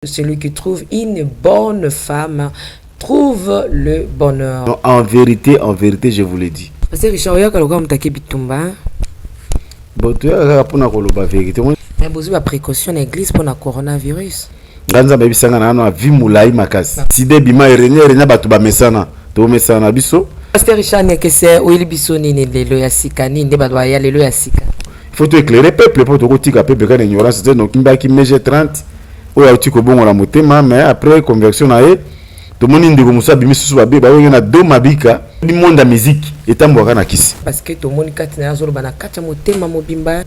Celui qui trouve une bonne femme trouve le bonheur. Non, en vérité, je vous l'ai dit. Parce que Richard, il y a quelqu'un qui a bitumba. Bon, tu as pour la vérité. Mais vous avez précaution l'église pour le coronavirus. Ganza baby sanga na no avimulai makasi. Side bima renya batu ba mesana. To mesana biso. Pasteur Richard ne que c'est oili biso ni lelo ya sika ni ndeba doit ya lelo ya sika. Il faut éclairer peuple pour to tika peuple quand ignorance c'est donc kimba ki meje 30. Oya utiko bongo la motema mais après conversion na e to moni ndiko musa bimisusu ba be ba na do mabika di monde musique etambwaka na kisi. Parce que to moni kati na zolo bana kata motema mobimba.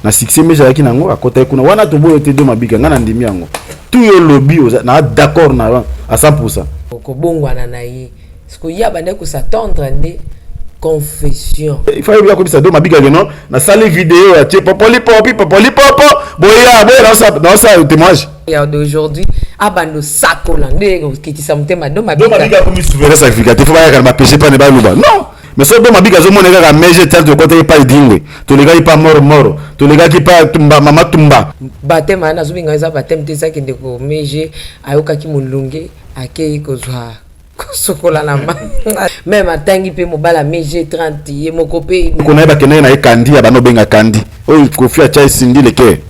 Na succès meje yaki nango akota kuna wana to boyo te do mabika ngana ndimi yango. Tout yo lobby na d'accord na à 100%. Ko bongo na ye. Ce qu'il y a bande ko s'attendre ndé confession. Il faut bien comme ça do mabika non na salle vidéo ya popoli popo boya na ça témoignage. Et d'aujourd'hui abando sakola ndé qui tisa mutema do mabika. Do mabika comme souverain sacrificatif faut pas que ma péché pas ne ba luba. Non. Mais ça do mabika zo moneka ka meje tel de côté pas dingwe. To les gars pas mort. To les gars qui pas tumba mama tumba. Batema na zubinga za batem te ça qui ndeko meje ayoka ki mulunge akei kozwa sokola na ma même atangi pe mobala meje 30 ye mokope ko na ba kenena e kandi ya bano benga kandi o kofi a chai sindi le ke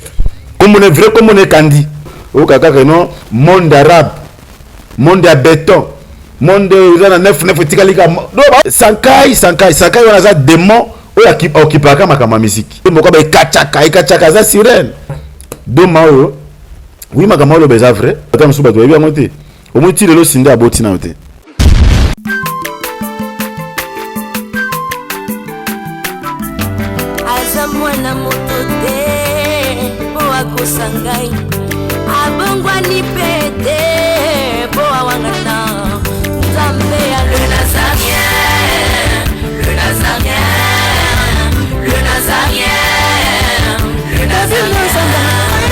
comme on est vrai comme on est kandi o kaka no monde arabe monde à béton monde za na 9 tikalika do sankai wana za démon o ya ki okipaka makama musique moko ba ikachaka za sirène do mao oui makama lo beza vrai ata msuba to yebi amote o muti le lo sindi aboti na ote. Mwana moto te po akosangai abongwa ni pete po awangana nzambe ya le nazarien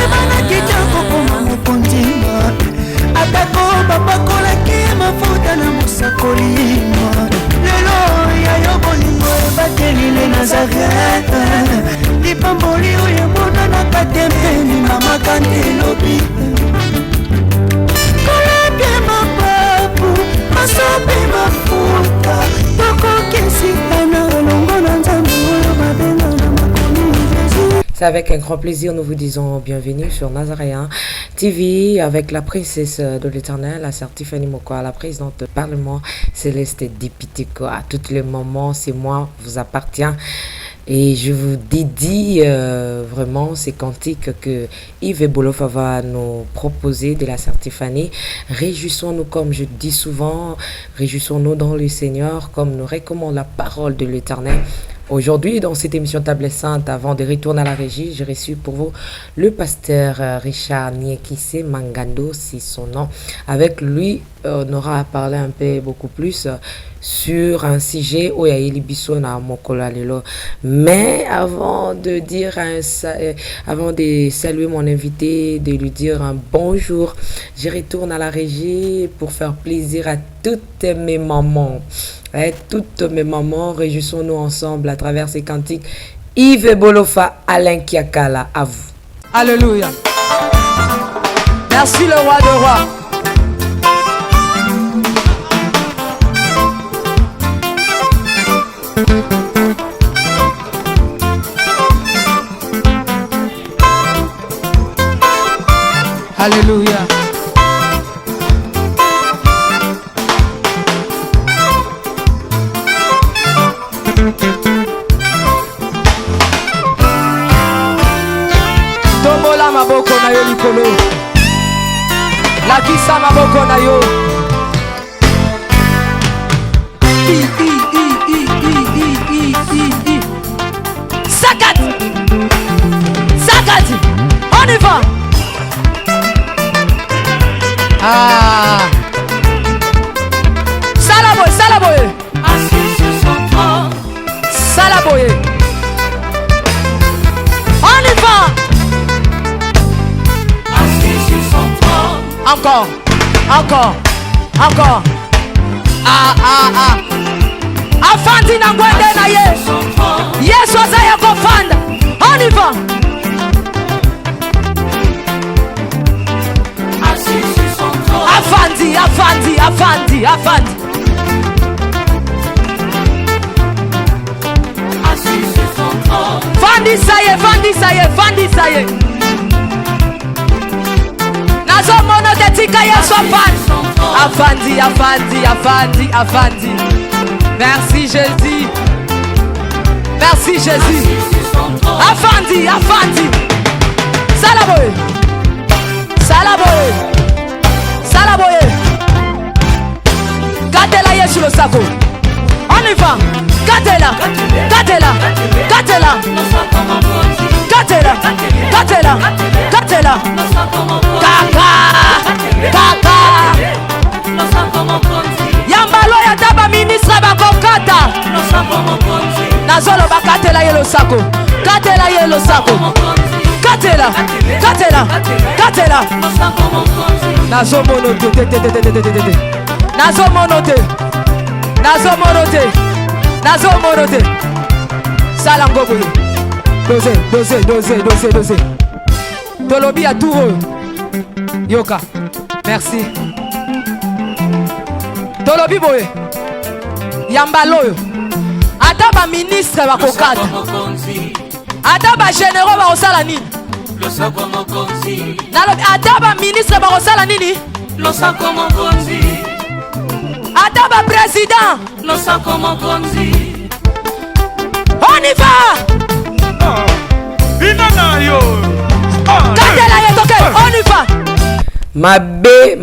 bana kitoko koma mokondima atako bapakolaki mafuta na mosakolima lelo ya yo bolingo ebateli le nazarete lipamboli oyo monana katempeni mama kandelobi kolapie mapapu masope mafuta tokokesikana longo na nzambe oyo babenga na makomi Jésus. C'est avec un grand plaisir nous vous disons bienvenue sur Nazaréen TV avec la princesse de l'Éternel, la sœur Tiffany Moko, la présidente du Parlement Céleste Dipitiko. À tous les moments, c'est moi, vous appartient. Et je vous dédie vraiment ces cantiques que Yves Bolofa va nous proposer de la sœur Tiffany. Réjouissons-nous, comme je dis souvent, réjouissons-nous dans le Seigneur, comme nous recommande la parole de l'Éternel. Aujourd'hui, dans cette émission Table Sainte, avant de retourner à la régie, j'ai reçu pour vous le pasteur Richard Niekise Mangando, c'est son nom. Avec lui, on aura parlé un peu beaucoup plus sur un sujet où il y a Elibiso na Mokola Lelo. Mais avant de saluer mon invité, de lui dire un bonjour, je retourne à la régie pour faire plaisir à toutes mes mamans. Toutes mes mamans, réjouissons-nous ensemble à travers ces cantiques. Yves Bolofa, Alain Kiakala, à vous. Alléluia. Merci le roi de rois. Alléluia. Tombola maboko na yo likolo. Lakisa maboko na yo. Sakati. On y va. Salaboye. Assis sur son trône. Salaboye. On y va. Assis sur son trône. Encore. Afandi na ngwende na ye. Yesu azaya kofanda. On y va. Assis Afandi, Afandi. Assis sur son trône. Fandi ça y est, Fandi ça y est, Fandi ça y est. Nazo mono te tika yeso Afandi. Afandi, Afandi, Afandi, Afandi. Merci Jésus. Merci Jésus. Afandi, Afandi. Salaboye. Salaboye. Salaboye. Gatela Yesu le sako. On y va. Gatela. Gatela. Gatela. Gatela. Gatela. Gatela. Kaka. Kaka. Yambalo ya taba ministre bakokata. Nazolo bakatela yelo sako. Katela yelo sako. Katela. Katela. Katela. Nazo monote. Nazo monote. Nazo monote. Nazo monote. Salango boye. Dose. Tolobi a tout. Yoka. Merci. Tolobi boye. Yambalo. Ataba ministre bakokata. Ataba généraux bakosala nini? Ataba ministre bakosala nini? Ataba président. On y va. Katela yetoke. On y va. Mabe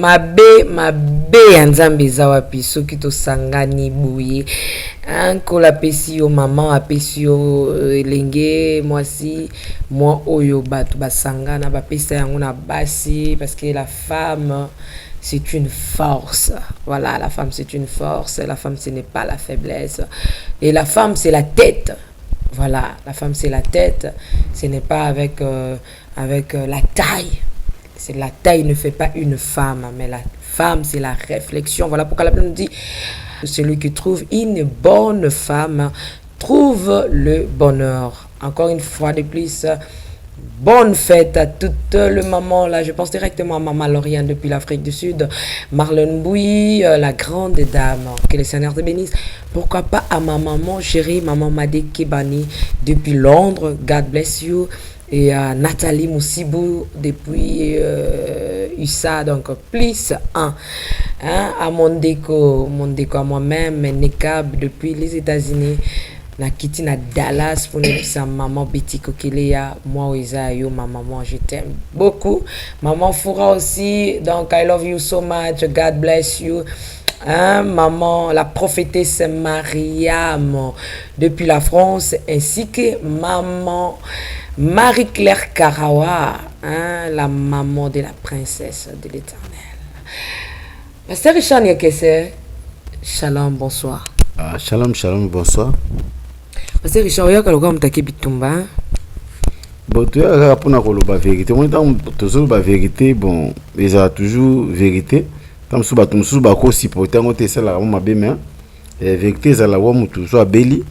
ya nzambe eza wapi soki tosangani boye ankola pesi yo maman apesi yo elenge mwasi mwa oyo bato basangana bapesa yango na basi parce que la femme c'est une force. Voilà, la femme c'est une force, la femme ce n'est pas la faiblesse et la femme c'est la tête. Voilà, la femme c'est la tête, ce n'est pas avec la taille. C'est la taille ne fait pas une femme, mais la femme, c'est la réflexion. Voilà pourquoi la Bible nous dit, celui qui trouve une bonne femme trouve le bonheur. Encore une fois de plus, bonne fête à toutes les mamans. Là, je pense directement à Maman Lauriane depuis l'Afrique du Sud, Marlène Bouy, la grande dame. Que le Seigneur te bénisse. Pourquoi pas à ma maman chérie, Maman Madé Kebani depuis Londres. God bless you. Et à Nathalie Moussibou depuis USA, donc plus un. À Mondeko à moi-même, Nekab depuis les États-Unis. Nakiti na Dallas pour nous sa maman Betty Kokelea, moi Isayo, ma maman, je t'aime beaucoup. Maman Foura aussi, donc I love you so much, God bless you. Maman, la prophétesse Mariam depuis la France, ainsi que maman Marie-Claire Karawa, la maman de la princesse de l'Éternel. Pasteur Richard Nyakese, shalom, bonsoir. Shalom, bonsoir. Pasteur Richard, oya kaloka mutaki bitumba. Bon, tu as pour koloba vérité. Moi, dans toujours la vérité, bon, ils ont toujours vérité. Tam suba tum suba ko supporter ngote sala ma bema. Vérité za la wa mutu so abeli.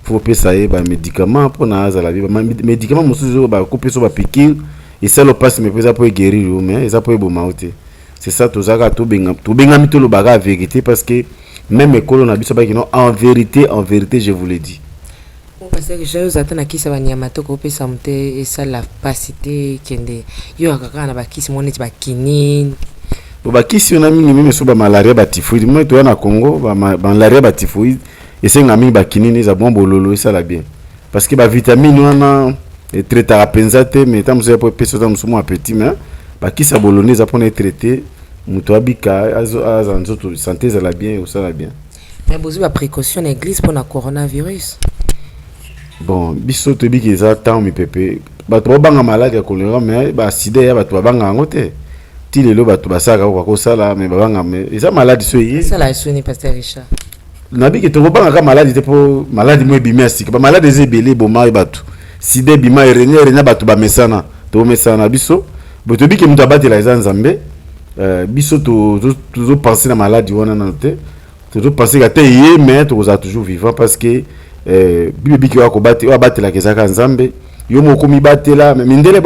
Faut payer ba médicaments pour na za la vie. Médicaments musu ba ko peso ba piqûre et ça le passe mais pour guérir mais ça pour boma ote. C'est ça to zaka to benga mitolo baga vérité parce que même école na biso ba kino en vérité je vous le dis. Parce que je vous attends à qui ça va nyama to ko pesa mte et ça la capacité kende yo akaka na ba kisi mone ba kinini. Ba kisi on a mis même sur ba malaria ba typhoïde moi to na Congo ba malaria ba typhoïde et c'est ngami ba kinini za bon bololo ça la bien parce que ba vitamine on a traité à penzate mais tam so pour pesa tam so mo appétit mais ba kisi bolonais za pour traiter muto abika azanzo santé ça la bien ou ça la bien. Mais besoin ba précaution l'église pour la coronavirus. Bon biso to bi ki za temps mi pepe ba to banga malade ya choléra mais ba sida ya ba to banga ngote. Les lots basaka ko sala mais babanga mais eza maladie so yi ça la sonné pasteur Richard nabi ke to banga ka maladie te po maladie mo bimia sika ba maladie ezebele bo mari batu sida bima renya batu ba mesana to mesana biso bo to bi ke mutu abatela eza nzambe biso to penser na maladie wana na te to penser ka te yé mais to za toujours vivant parce que bibi ki wa ko batela ke zaka nzambe yo moko mi batela mais mindele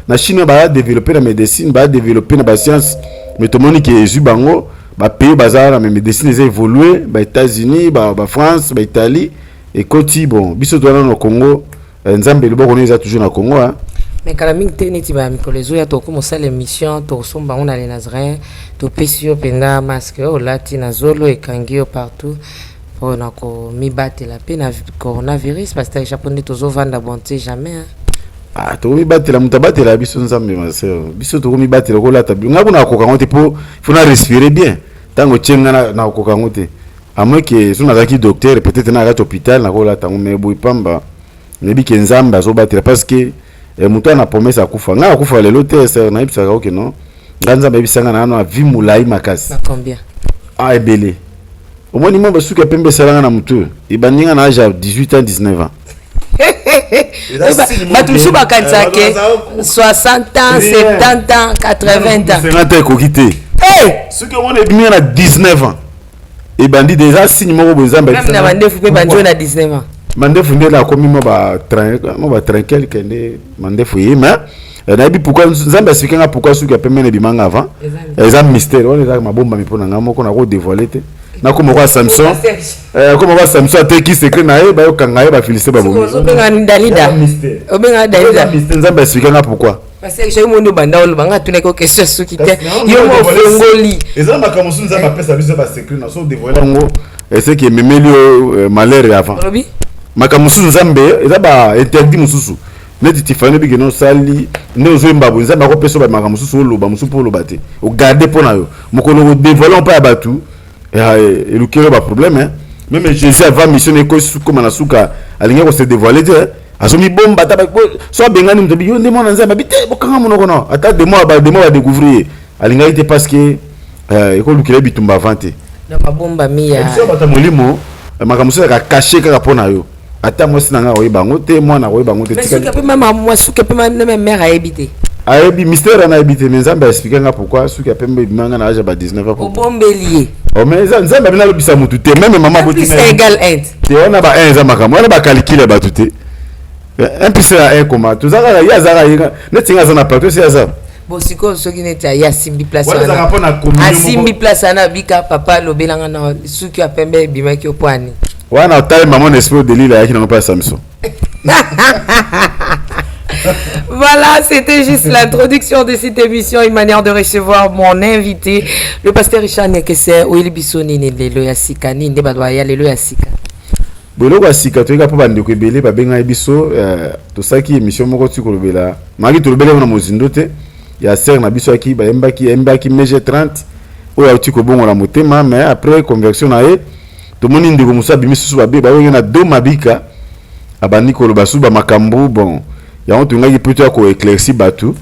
na Chine ba développer la médecine ba développer na ba science mais to moni ke Jésus bango ba pays bazar mais médecine les évolué ba États-Unis ba France ba Italie et côté bon biso to na Congo nzambe liboko ne za toujours na Congo hein. Mais quand même tu vas mikolo zo ya to ko mosala émission to somba on a les Nazaréens to pesio penda masque o lati na zolo e kangio partout pour na ko mi battre la peine na coronavirus parce que les japonais tozo vendre bonté jamais hein. Ah to mi battre la mutabate la biso nzambe ma sœur biso to mi battre ko lata bi ngako na ko kangote po faut na respirer bien tango chenga na ko kangote à moins que sous nazaki docteur peut-être na rat hôpital na ko lata mais boy pamba nebi ke nzambe azo battre parce que mutu ana promesse akufa nga akufa lelo te sœur na ibisa ka non nganza ba ibisa nga na vie mulai makasi na combien ah ebele au moins nimba suka pembe salanga na mutu ibaninga na âge 18 ans 19 ans Batoussou Bakansake 60 ans 70 ans 80 ans 50 ans kokité ce que on est bien à 19 ans et bandi déjà signe moko bozamba même na mandefu pe banjo na 19 ans mandefu ndela komi mo ba tranquille kende mandefu yima na bi pourquoi nzamba sikanga pourquoi suka pemene bimanga avant eza mystère on est mabomba mipona ngamo ko na ko dévoiler te na ko moko Samson ko moko Samson ateki secret na ye ba yo kanga ye ba féliciter ba bomi obenga Dalida obenga Dalida nzamba sikanga pourquoi parce que j'ai mon banda olo banga tuna ko question suki te yo mo fongoli eza makamusu nzamba pesa biso ba secret na so dévoiler ngo et c'est que memeli malheur avant makamusu nzambe eza ba interdit mususu neti tifane bi geno sali ne ozo mbabo nzamba ko peso ba makamusu oloba musu po oloba te o garder pona yo mokolo dévoiler pas batu et le kero ba problème hein même Jésus avant missionner ko comme na suka alinga ko se dévoiler te azomi bomba ta so bengani mto bi yo ndemo na nzamba bite bokanga monoko no ata de mois ba découvrir alinga ite parce que ko lukile bitumba avant te na mabomba mia so bata molimo makamusu ka cacher ka pona yo ata moi sinanga oyeba ngote mwana oyeba ngote tika mais suka pe mama moi suka pe même mère a habité ayebi mystère na habité mais nzamba expliquer nga pourquoi suka pembe bimanga na âge ba 19 ans au bombelier oh mais nzamba bina lobisa mutu te même maman boti c'est égal 1 te on a ba 1 za makamo on a ba calculer ba tuté 1 plus 1 comment tout ça ya zara netinga za na plateau c'est ça bon siko soki neti ya simbi place na simbi place na bika papa lobelanga na suki ya pembe bimaki opwani wana taille maman esprit de l'île yaki na pas Samson. Voilà, c'était juste l'introduction de cette émission, une manière de recevoir mon invité, le pasteur Richard Nekese, Oili Bissoni, Lelo Yassika, Ninde Badwaya, Lelo Yassika. Bolo Yassika, tu es capable de ndeko ebele ba benga biso to saki émission moko tu ko lobela. Magi to lobela na mozindo te. Ya ser na biso aki ba embaki meje 30. Oya tu ko bongo la motema mais après conversion na e to moni ndeko musa bimisu ba be ba na do mabika abandi ko loba su ba makambu bon. Ya on tungaki plutôt ko éclairci batu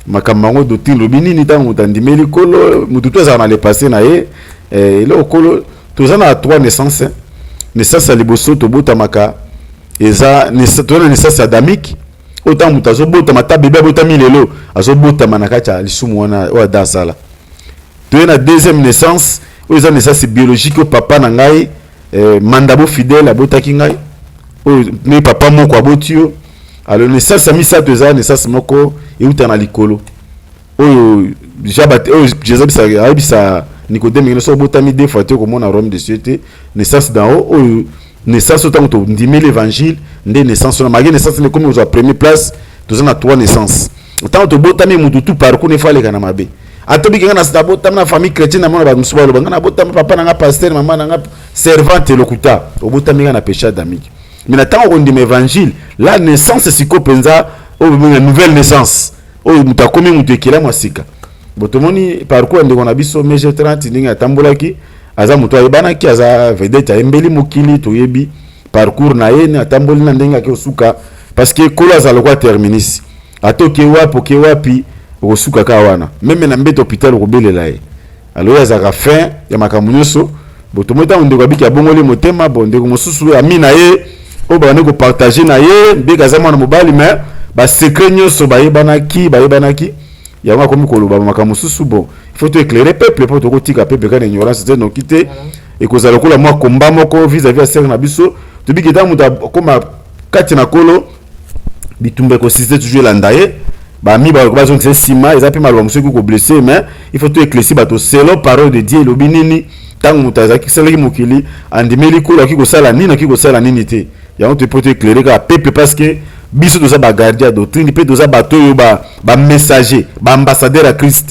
makambango do tin lobini ni tango tandimeli kolo mututu za na le passer na e le okolo to za na 3 naissances naissance ya liboso to bota maka eza naissance adamique autant mutazo bota mata bébé bota milelo azo bota manaka cha lisumu wana o dasala to na deuxième naissance o eza naissance biologique o papa na ngai mandabo fidèle abota ki ngai o ni papa moko abotio alors naissance misato eza naissance moko euta na likolo oyo jabate o bisa Nicodème il so botami deux fois te comme on a Rome de société naissance d'en haut naissance autant to ndimi l'évangile ndé naissance na magi naissance ne comme aux première place tous on a 3 naissances autant to botami mutu tout parcours ne fallait kana mabe atobi kana na botami na famille chrétienne na mona ba musubalo bangana botami papa na nga pasteur maman na nga servante lokuta obotami na péché adamique mais na tant on dit évangile la naissance c'est ko penza une nouvelle naissance mutakomi mutu ekela mwasika botomoni parcours ndeko na biso meje 30 ndinga atambolaki aza mutu ayebanaki aza vedette embeli mokili toyebi parcours na ye atamboli na ndenge ke osuka parce que kola za lokwa terminus atoke wapi osuka ka wana même na mbeto hôpital ko belela ye alors ya za fin ya makamunyoso botomota ndeko abiki abongoli motema ndeko mosusu amina ye o ba ndeko partager na ye ndeka za mwana mobali mais ba secret nyoso bayebanaki ya nga komi koloba makamususu bon il faut éclairer peuple pour to kotika peuple kana ignorance c'est non quitter et ko zala kola moi combat moko vis-à-vis à ser na biso to biki ta muta koma kati na kolo bitumbe ko siste toujours landaye mi ba ko bazon sima eza pe maloba musuku ko blessé mais il faut tout éclaircir bato selon parole de Dieu lobi nini tangu mutazaki seleki mokili andimeli kula ki ko sala nini te ya on te peut éclairer ka peuple parce que biso doza ba gardien doctrine pe doza bato yo ba messager ba ambassadeur à Christ.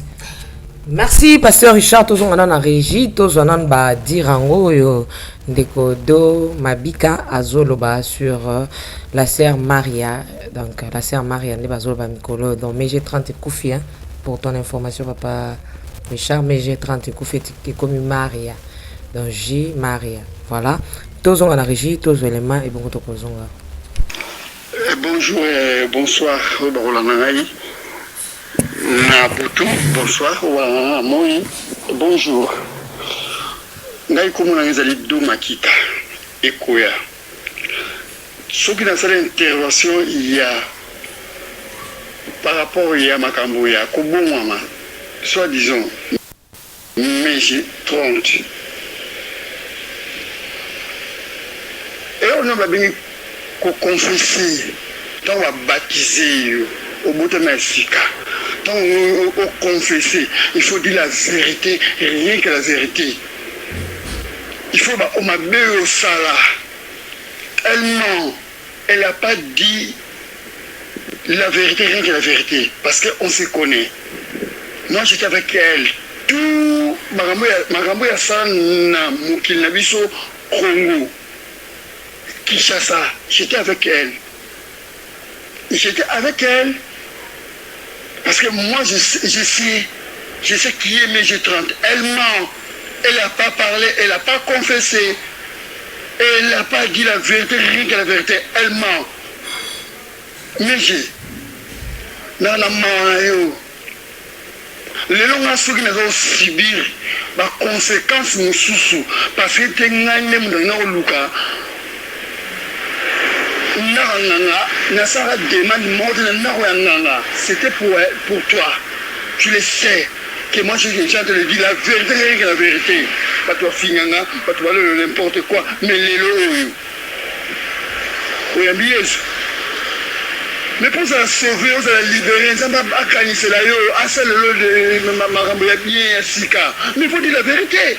Merci pasteur Richard tous on a régie tous on ba dirango yo ndeko do mabika azoloba sur la sœur Maria donc la sœur Maria ne bazoloba mikolo donc mais j'ai 30 koufi hein, pour ton information papa Richard mais j'ai 30 koufi comme Maria donc J Maria voilà tous on a régie tous éléments et bon to kozonga. Bonjour et bonsoir Barolanangai. Nabutu, bonsoir, moi, bonjour. Ngai komona ngezali do makita ekoya. Soki na sala intervention il y a par rapport à makambo ya kobongama soit disons mais 30. Et on a bien confessé, on va baptiser au bout de ma sika. Tant on confesser, il faut dire la vérité, rien que la vérité. Il faut on m'a au sala. Elle ment. Elle n'a pas dit la vérité, rien que la vérité. Parce qu'on se connaît. Moi j'étais avec elle. Tout Marambo ya sana mukil nabiso Congo. Kinshasa. J'étais avec elle. J'étais avec elle. Parce que moi, je sais qui est MG30. Elle ment. Elle n'a pas parlé, elle n'a pas confessé. Elle n'a pas dit la vérité, rien que la vérité. Elle ment. MG. Dans la main, les longs assois qui nous subir les conséquences nous parce que tu as un luka. C'était pour toi. Tu le sais. Que moi je te le dis la vérité, rien que la vérité. Pas toi finganga, pas toi n'importe quoi. Mais les lots. Oui, mais pour ça sauver, pour ça libérer, ça m'a canisé là, à celle de ma rambouille bien sika. Mais il faut dire la vérité.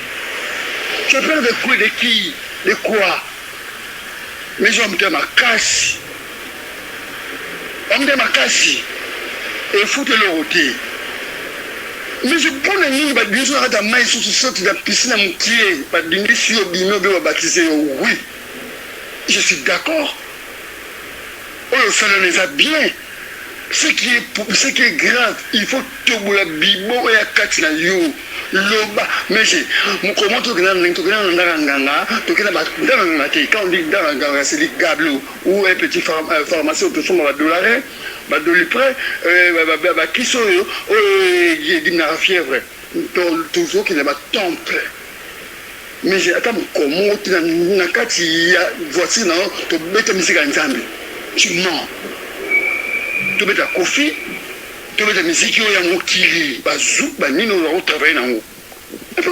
Tu as peur de quoi, de qui, de quoi? Mais je me ma casse. On me ma casse. Et fout le roté. Mais je prends un ligne, bien sûr, à ta main, sur sorte de la piscine à mon pied, pas d'une issue au bimio de baptiser. Oui. Je suis d'accord. Oh, ça les a bien. Ce qui est grave, il faut tout la bibo et à katina yo. Loba, mais j'ai mon comment tu gagnes quand on dit dans c'est des gablo ou un petit pharmacien de son dollar bah de lui près qui sont il dit na fièvre toujours qu'il n'a pas temple mais j'ai attends comment tu na kati voici non tu bête musique en ensemble tu mens tu mets ta coffee tu mets ta musique au yamokili bazou banino on travaille dans et puis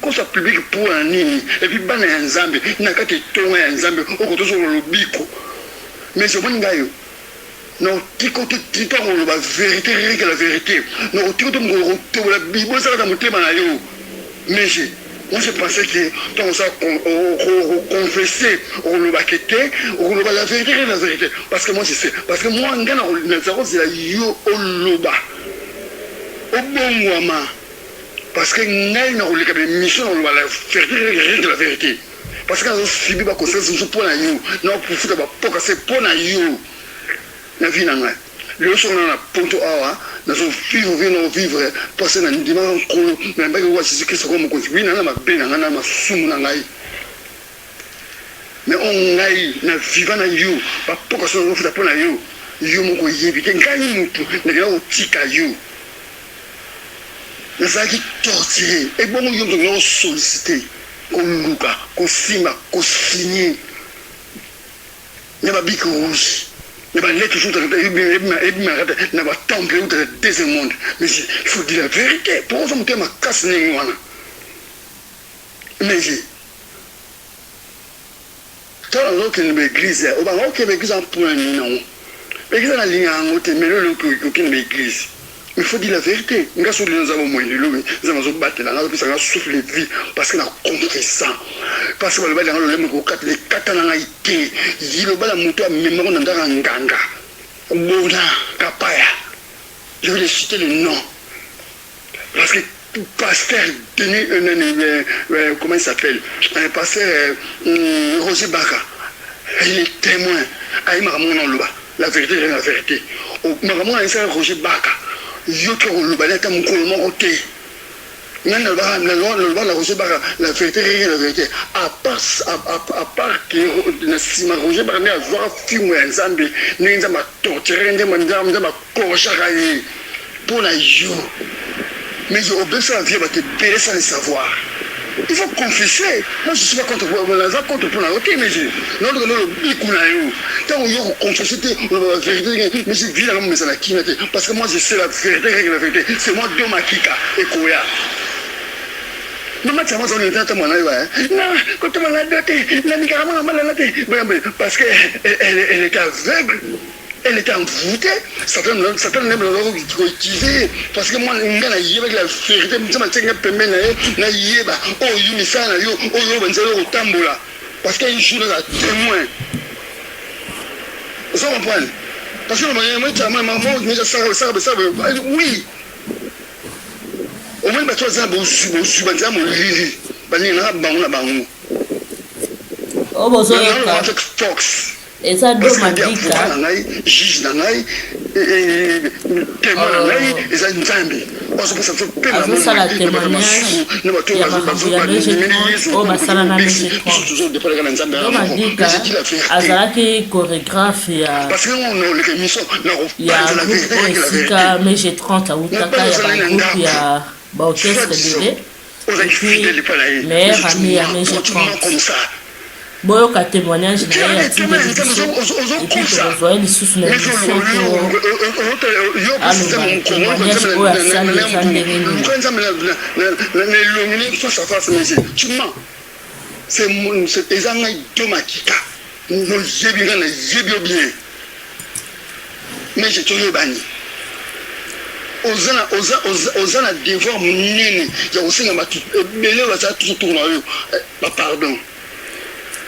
on ça public pour un nini et puis ban un zambe na kati tonga un zambe au côté sur le biko mais je vois ngayo non ti côté ti to on la vérité rien que la vérité non ti côté mon to la bible ça dans mon tema na yo mais moi je pensais que dans ça confesser on le baqueter on le la vérité parce que moi je sais parce que moi ngana na zéro c'est la yo oloba au bon moment parce que ngai na oleka mission on va la faire rien que la vérité parce que on subi ba conseil pour na yo non pour futa ba poka c'est pour na yo na vie na ngai le son na ponto awa na so vivre passer na dimanche ko na ba ko Jésus Christ ko mo ko bi na ma be na na ma sumu na ngai mais on ngai na vivre na yo ba poka so no futa pour na yo yo mo ko yebi ke ngai mutu na ga o tika yo na ça qui torturé et bon yo donc solliciter ko luka ko sima ko signer ne ba biko rouge ne ba lettre jour de na ba temple ou de deuxième monde mais il faut dire la vérité pour ça monter ma casse ni wana mais dans l'autre l'église au bas que l'église en point non Mais qu'est-ce que la ligne en haut, mais le aucune église. Il faut dire la vérité. Nous avons moins de l'eau, nous avons battu là, nous avons soufflé de vie parce qu'on a compris ça. Parce que le bal les Catalans été, il le bal a monté à mémoire dans un ganga. Bona, Kapaya. Je vais les citer les noms. Parce que pasteur Denis, comment il s'appelle? Pasteur Roger Baka. Il est témoin. Il m'a ramené dans le bas. La vérité, c'est la vérité. Il m'a ramené dans Roger Baka. Yoto le balai comme collement côté. Même la Roger Baka, la vérité, la vérité. À part que si ma Roger Baka n'a pas film ensemble, n'a pas torturé, n'a pas corché pour la joue. Mais j'ai obéi à la vie, parce que périr sans le savoir. Il faut confesser. Moi, je ne suis pas contre pour la ok, mais je non, tant que confesser la vérité, mais je vis dans le message parce que moi, je sais la vérité, la vérité. C'est moi, Dieu Makika et Koya. Non, quand tu m'as doté, parce qu'elle était aveugle. Elle était envoûtée, Satan n'a pas utilisé, parce que moi, je suis avec la vérité, je suis parce qu'il joue dans la témoin. Vous comprenez? Parce que oui. Au moins, Fox. Et ça doit m'indiquer. Juge d'anaï, témoin d'anaï, et ça une femme. Avec ça, la témoignage, il y a ma Azalaki chorégraphe, il y a un groupe mais j'ai 30 à Outaka, il y a un groupe, il y a orchestre bébé. Et puis, mère, amie, j'ai 30. Bon, qu'à témoignage, il y a et puis vous voyez les sous les émissions c'est des années de Makika. Nous j'ai bien, mais j'ai toujours banni. Aux ans, devoir mon nez, il y a aussi un bâtiment, mais là, ça tout tourne. Pardon.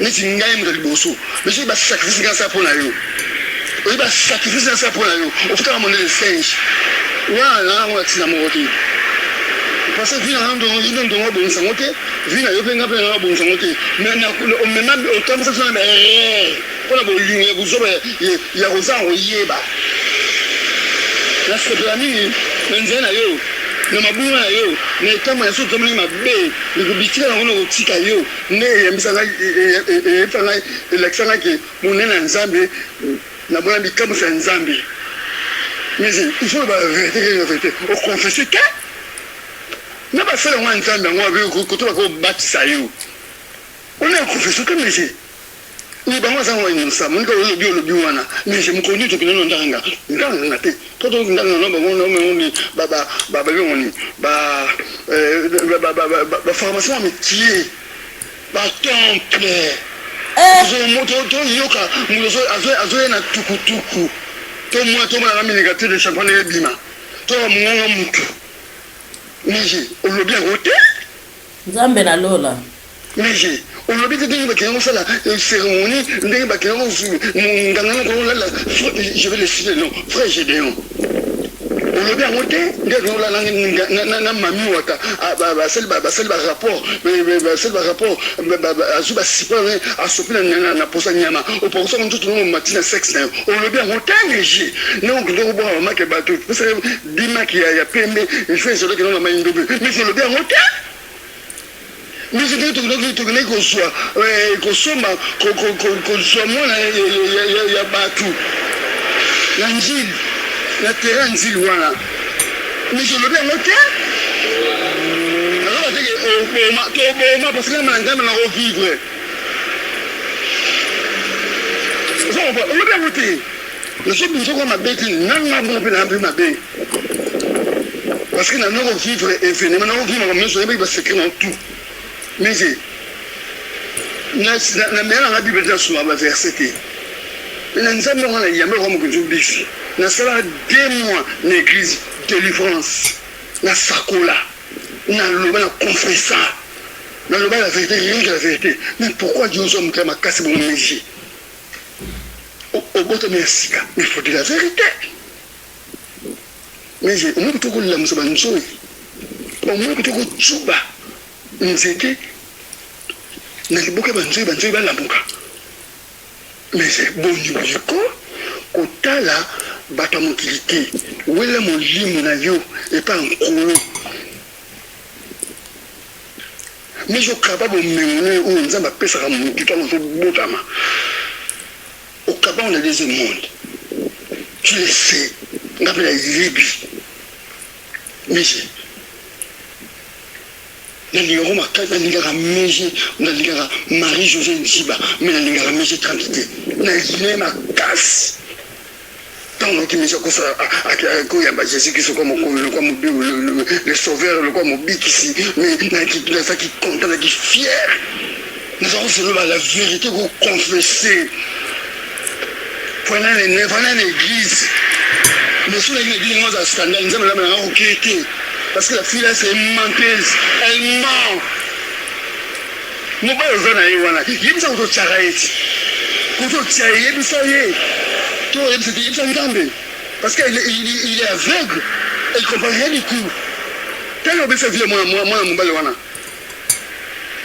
Mais c'est une gamme de l'bosso. Mais je vais sacrifier ça pour la yo. Je vais sacrifier ça pour la yo. Au fait, on a des singes. Voilà, on a tiré mon côté. Parce que vient dans le bon sangoté, vient à yopenga pe na bon sangoté. Mais on me même autant ça ça mais on a beau ligne vous il y a rosa on yeba. Là c'est de la mine, mais yo. Le mabuna yo, mais comme un sautre comme il m'a bé, le bitir on a aussi caillou, mais il ça et l'élection qui mon ensemble, na bonne bi comme c'est ensemble. Mais il faut la vérité, au confesser que n'a pas fait un ensemble, on va ver que tu vas battre ça yo. On est confessé comme mais ni bango za ngwa ça mon ko le biwana mais je me connais to kino ndanga ndanga te to ndanga no bango no me oni baba bioni ba formation métier ba temple je moto to yoka muzo azo na tukutuku to moi to na négatif de champagne bima to munga mutu mais je on le bien roté Nzambe na lola mais j'ai on l'a dit que ça la cérémonie je vais les citer non frère Gédéon on l'a bien monté na mami wata c'est le rapport azuba sipa asopina na posa nyama au pour ça on tout le matin sexe on l'a bien monté mais j'ai non que on boit ma que bateau c'est dima qui a pembe je fais ce que on m'a une double mais je le bien monté. Mais je dis qu'on soit, qu'on soit moi, il y a battu. L'angile, la terre angile, voilà. Mais je le dis à l'autre. Alors, on va parce que là, on va revivre. On va bien voter. Le seul que je m'a bête, non, ma bête. Parce que nous allons revivre et venir. Maintenant, on vit, il va s'écrire dans tout. Mais j'ai la Bible dans son verset na nzambe wana yambe ko mo kuzubisi na sala 2 mois na église délivrance na sakola na loba na confessa na loba la vérité rien que la vérité mais pourquoi Dieu nous a ma casse bon messie au bout merci mais il faut dire la vérité mais j'ai on peut tout la musa banzoi on peut tout tsuba nzeke na liboka banzoi ba la boka mais c'est bon niveau kotala bata mokilité wele molimo na yo et pas nkolo mais je capable de mener où nous avons pesa comme tout le botama au Gabon on a des mondes tu le sais on a la Libye mais na lingaro makaka na lingara meje na lingara Marie-José Nziba mais na lingara meje tranquillité na lingara makasi tant que mes choses à Jésus qui sont comme le sauveur le comme ici mais na ça qui content qui fier nous avons selon la vérité pour confesser pendant l'église mais sur l'église nous a scandale nous avons OK parce que la fille là c'est une menteuse elle ment nous pas aux ana yiwana yimisa ko tsaraiti ko tsaye yimisa ye to yimisa ngambe parce qu'il est aveugle elle comprend rien du tout tellement bien fait moi mbale wana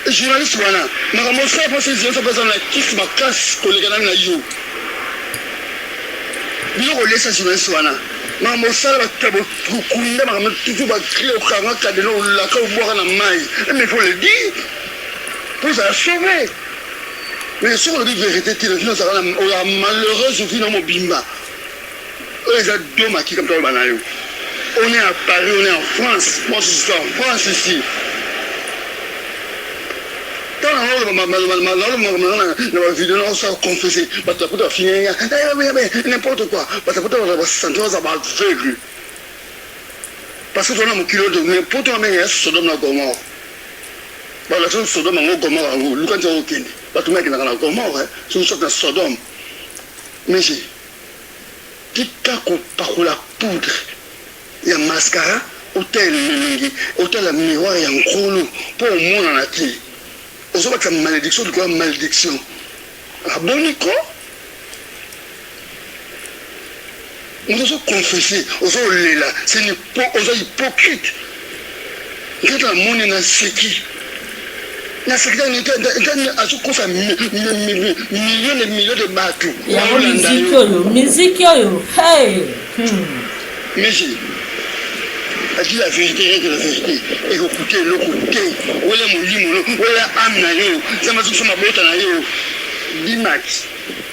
journaliste wana makambo ça parce que je pense na kiss ma casse collègue na yo biloko lesa journaliste wana makambo sala batabo kunda makambo toujours ba créer okanga kadeno la ka boire na mai mais faut le dire pour ça sauver mais sur la vérité nous avons malheureuse vie dans mon bimba les adoma qui comme toi banayo on est à Paris on est en France moi je suis en France ici dans la vidéo on s'est confessé bataputa finir n'importe quoi bataputa on va se sentir ça va aveugle parce que on a mon kilo de n'importe quoi mais Sodome na Gomorrhe la chose Sodome na Gomorrhe lu quand tu okende batu meki na Gomorrhe c'est une sorte de Sodome mais j'ai tika ko pakula poudre ya mascara hôtel hôtel miroir ya nkolo pour mona na ti ozo ba malédiction de quoi malédiction aboniko on doit confesser ozo lela c'est une hypocrite quand la monnaie na seki na seki dans azukosa millions et millions de bateaux ya musique yo hey mais j'ai a dit la vérité rien que la vérité et écoutez le côté wala molimo wala amna yo zama zo ma bota na yo dimax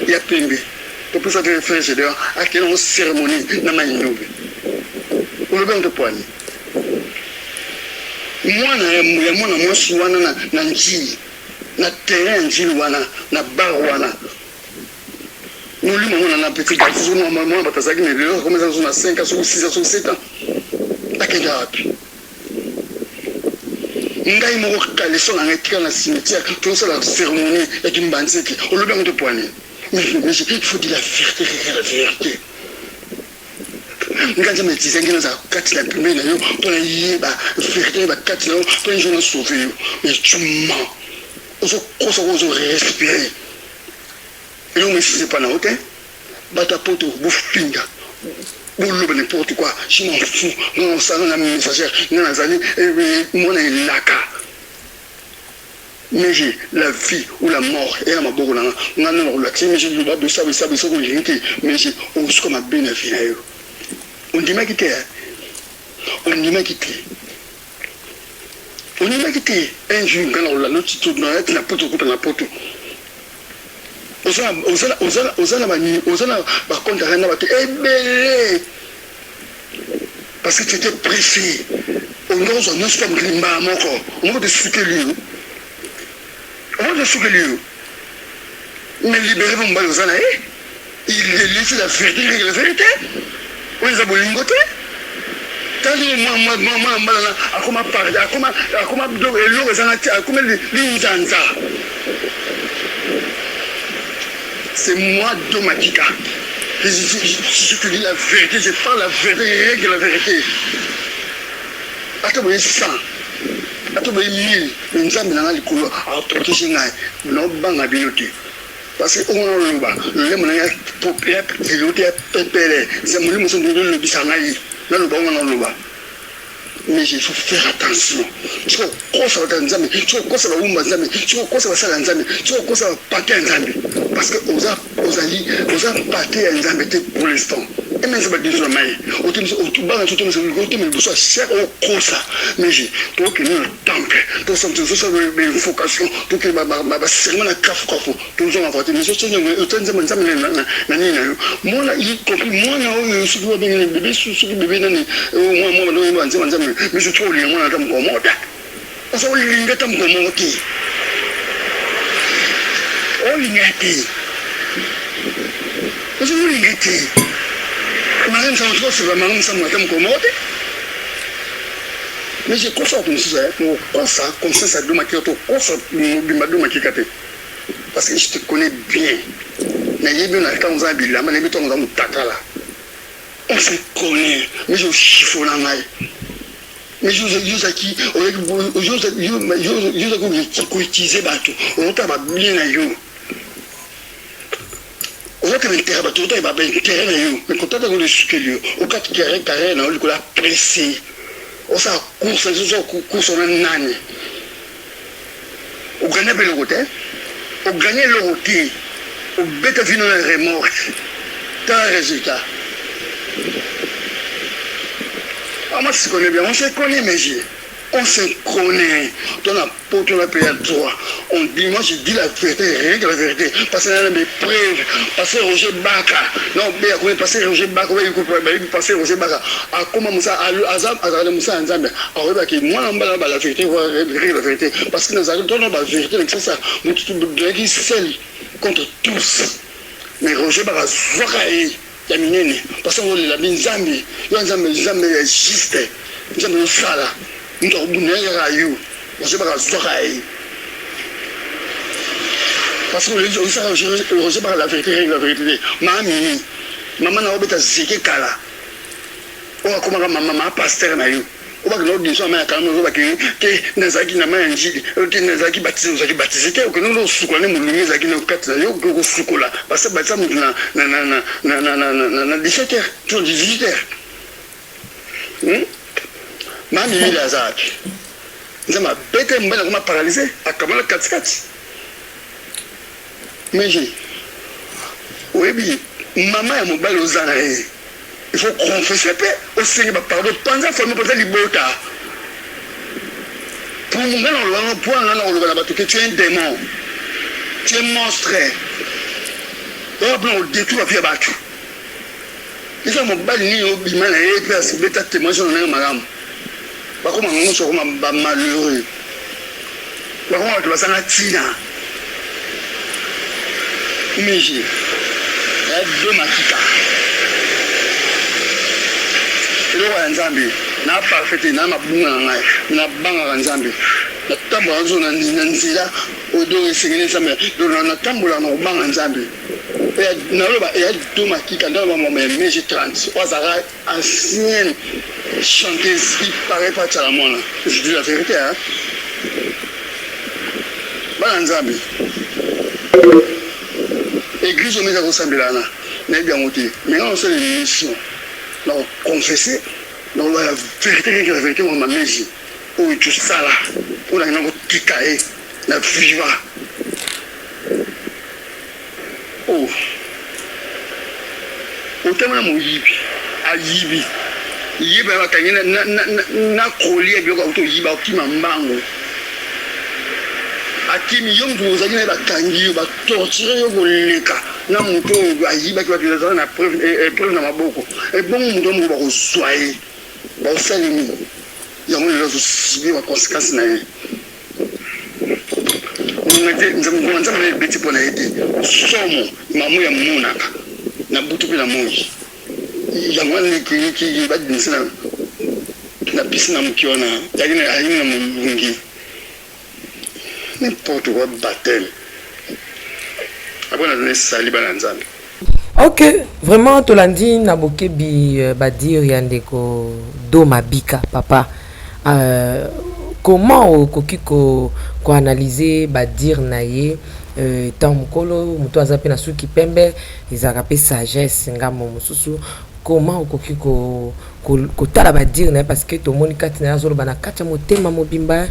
ya pembe to pour ça que faire c'est d'ailleurs à quelle cérémonie na mainyobe on le bien de poignet moi suwana na njili na terrain njili wana na bar wana molimo mona na petit garçon moi batazaki mais le comme ça na 5 ans ou 6 ans ou 7 ans akenda wapi ngai moko kaleso na ngetika na cimetière tout ça la cérémonie et une banzeki on le bien de poignet mais il faut dire la vérité nganza me tizengi na kati la pembe na yo pour yeba vérité ba kati na yo pour je sauver yo mais tu mens ozo respirer et on me c'est pas na hôtel bata poto bufpinga bolo n'importe quoi je m'en fous non ça na messagère na nazali mon elaka mais j'ai la vie ou la mort et à ma bogo na na relaxer mais j'ai le droit de ça ko limité mais j'ai on se comme bien la vie yo on dit ma quitter un jour quand la note tout dans la poto coupe la poto osala par contre rien n'a été ébélé parce que tu étais pressé on nous sommes limba moko on va te souquer lui mais libérer mon bal osala il laisse la vérité on les a bolingoté tant moi malala akoma parler akoma do elo ezana ti akoma linzanza c'est moi Domakika. Je te dis la vérité, je parle la vérité, règle la vérité. Attends, ça. Attends, 1000. Nous avons dans les couleurs. Alors, tu sais, nous avons un binoté. Parce que on a le bas. Le lait, on a pour piloter, pépélé. C'est mon lit, le bisanaï. Là, le bas, on a le bas. Mais il faut faire attention. Tu vois quoi ça va dans Nzambe, tu vois quoi ça va Oumba Nzambe, tu vois quoi ça va ça dans Nzambe, tu vois quoi ça va pâter Nzambe. Parce que aux pâté Nzambe pour l'instant. Et même ça va dire sur la maille. Au tout bas, tout le monde, mais le besoin cher au cosa. Mais j'ai toi qui nous le temple, toi ça me vocation, toi qui m'a seulement la café, tous les gens ont voté. Mais je sais que Nzambe moi là, il compris, moi là, je suis bien le bébé, je suis bébé, moi, mais je trouve les gens qui ont commandé. Parce que les gens qui ont commandé. Oh, les gens qui ont commandé. Madame, ça me trouve, c'est vraiment ça, madame, commandé. Mais j'ai conscience de ça, comme ça, doit m'acquérir, parce que je te connais bien. Mais il y a bien un temps, on a bien là, mais il y a bien un temps, on se connaît, mais je chiffonne en aille. Mais je qui utiliser bateau, on t'a bien à you. On va faire un terrain, bateau, on va faire un terrain à you. Mais quand on a le sucre, on va faire un carré, on va presser. On s'est course, on a un âne. On gagne le côté, on gagne le côté, on bête à venir dans la remorque. T'as un résultat. Ah, moi, je connais bien, on se connaît, mais on se connaît. On a pour ton appel à toi. On dit, moi, je dis la vérité, rien que la vérité. Parce qu'il y a des preuves. Parce que Roger Baka. Non, mais on passe Roger Baka. On va passer Roger Baka. À comment ça, à Azam, à Moussa, à Nzambe. À Rebaki, moi, on va la vérité, on va régler la vérité. Parce que nous avons la vérité, c'est ça. Nous, tout le monde seul contre tous. Mais Roger Baka, Zouakaï. Parce que la Nzambe, Nzambe est juste. Nzambe est sala. Nous avons besoin de you. Roger Baka, Zouakaï. Parce que Roger Baka, la vérité, règle la vérité. Maman n'a pas zéké kala. On va comment maman pasteur na you. On va que l'autre dit ça, mais quand on va que Nazaki n'a pas un gîte, que Nazaki baptisé, que nous nous soukolons, nous nous Nazaki nous quatre, nous soukolons. Parce que ça nous na 17h, toujours 18h. Maman il a ça. Ça m'a bête, m'a paralysé, à comment le 4-4. Mais j'ai, oui, maman est mon bal aux années. Il faut confesser au Seigneur, pardon, pendant qu'il faut me poser les botas. Pour mon gars, on point là, on va que tu es un démon. Tu es un monstre. On détruit la vie à battre. Ils ont mon bal ni au biman et puis à ce bêta témoignage, on a un madame. Par contre, on se rend malheureux. Par contre, tu vas s'en attirer. Mais j'ai. Il y a deux maquita. Le roi Nzambe n'a pas fait na mabunga ngai na banga Nzambe na tambola zo na nzila odo esengene Nzambe do na tambola na banga Nzambe et na loba et do makika ndo ba mama meji 30 ozara ancienne chanteuse qui paraît pas à la mona je dis la vérité hein banga Nzambe église au meza kosambelana na bien monté mais on se les missions. Donc, confesser, donc la vérité, on m'a mis, où tout ça là, on a un kikaé, la viva. Oh, autant mon yibi, à yibi, yibi à la na collé, et bien auto yibi à qui m'a mango. À qui millions de vous avez la tangi, va torturer au leka. Na moto ayiba ki bateza na preuve na maboko et bon moto mo ba ko soyer ba salimi ya mo le subir les conséquences na ye nous nzambe le beti pona ete somo mamu ya munaka na butu pela moyi ya mwana ki ba dinsina na piscine mkiona yakina ayina mungi n'importe quoi battle après on a donné ça liba nzambe. Ok, vraiment tolandi na bokebi badir yandeko do mabika papa. Comment okoki ko analyser badir naye tant mukolo muto azape na suki pembe ezaka pe sagesse ngamo mususu. Comment okoki ko tala badir naye parce que to monika tina zolo bana kacha motema mobimba.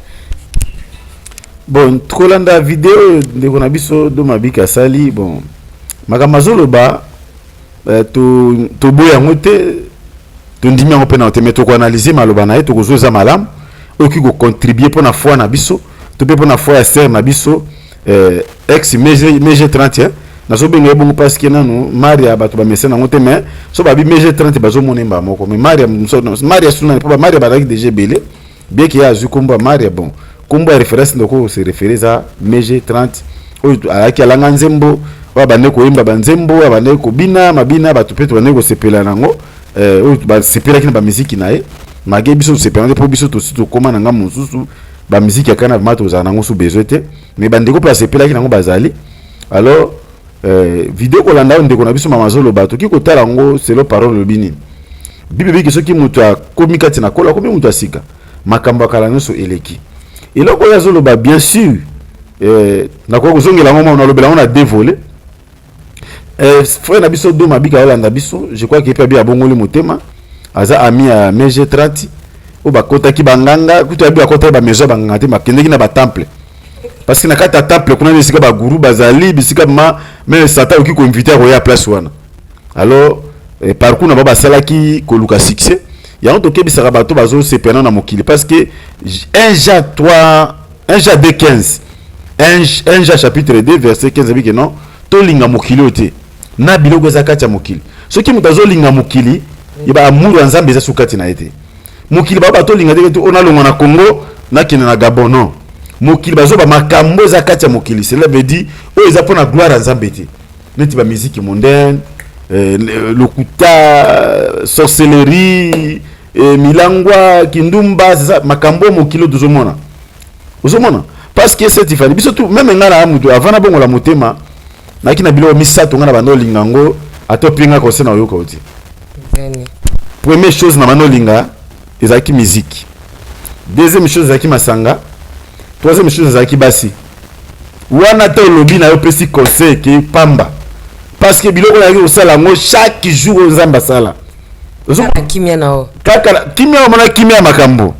Bon, tkolanda vidéo ndeko na biso do mabika sali bon. Makamazolo ba to boya ngote to ndimi ngo pena te meto ko analyser maloba na to ko zoza malam oki ko contribuer pour na foi na biso to pe pour na foi ya ser na biso ex mege 30 na so benga bongo parce que nanu Maria bato ba mesena ngote mais so ba bi mege 30 bazo monemba moko mais Maria suna pour Maria ba dak DG belé bien qu'il y a Zukumba Maria bon kumba référence ndoko se référer à mege 30 o aki alanga nzembo wa bande ko imba banzembo wa bande ko bina mabina batu peto bande ko sepela nango ba sepela kina ba musique nae mage biso sepela po biso to sito koma nanga mususu ba musique yakana mato za nango su bezote mais bande ko pa sepela kina ngo bazali alors vidéo ko landa ndeko na biso mamazolo bato ki ko tala ngo selo parole lobini bibi ki soki mutu akomika tina kola komi mutu asika makambo kala nso eleki eloko ya zolo ba bien sûr na ko zongela ngo na lobela on a dévolé frère Nabiso do mabika Holanda biso je crois qu'il peut bien abongoli motema aza ami à mege 30 o ba kota ki banganga kutu abi akota ba mezo banganga te makende ki na ba temple parce que na kata temple kuna bisika ba guru bazali bisika mais sata oki ko inviter ko ya place wana alors parcours na ba salaki ko luka succès ya on to ke bisaka bato bazo se pena na mokili parce que 1 Jean 2:15 1 Jean chapitre 2 verset 15 abi que non to linga mokili ote na biloko ezakati ya mokili soki mutu azolinga mokili yeba amour ya nzambe eza sukati na ete mokili baba tolinga te ona longo na Congo na kina na Gabon non mokili bazoba makambo ezakati ya mokili cela veut dire o eza pona gloire ya nzambe te neti ba musique mondaine lokuta sorcellerie milangwa kindumba ça makambo mokili dozomona ozomona parce que c'est ifali biso tout même ngana amutu avant na bongo la motema na kina bilo misato ngana bando lingango atopinga ko sena yoko oti première chose na bando linga ezaki musique deuxième chose ezaki masanga troisième chose ezaki basi wana to lobi na yo pesi conseil ki pamba parce que biloko na yo sala ngo chaque jour nzamba sala Kaka kimia nao kaka kimia mona kimia makambo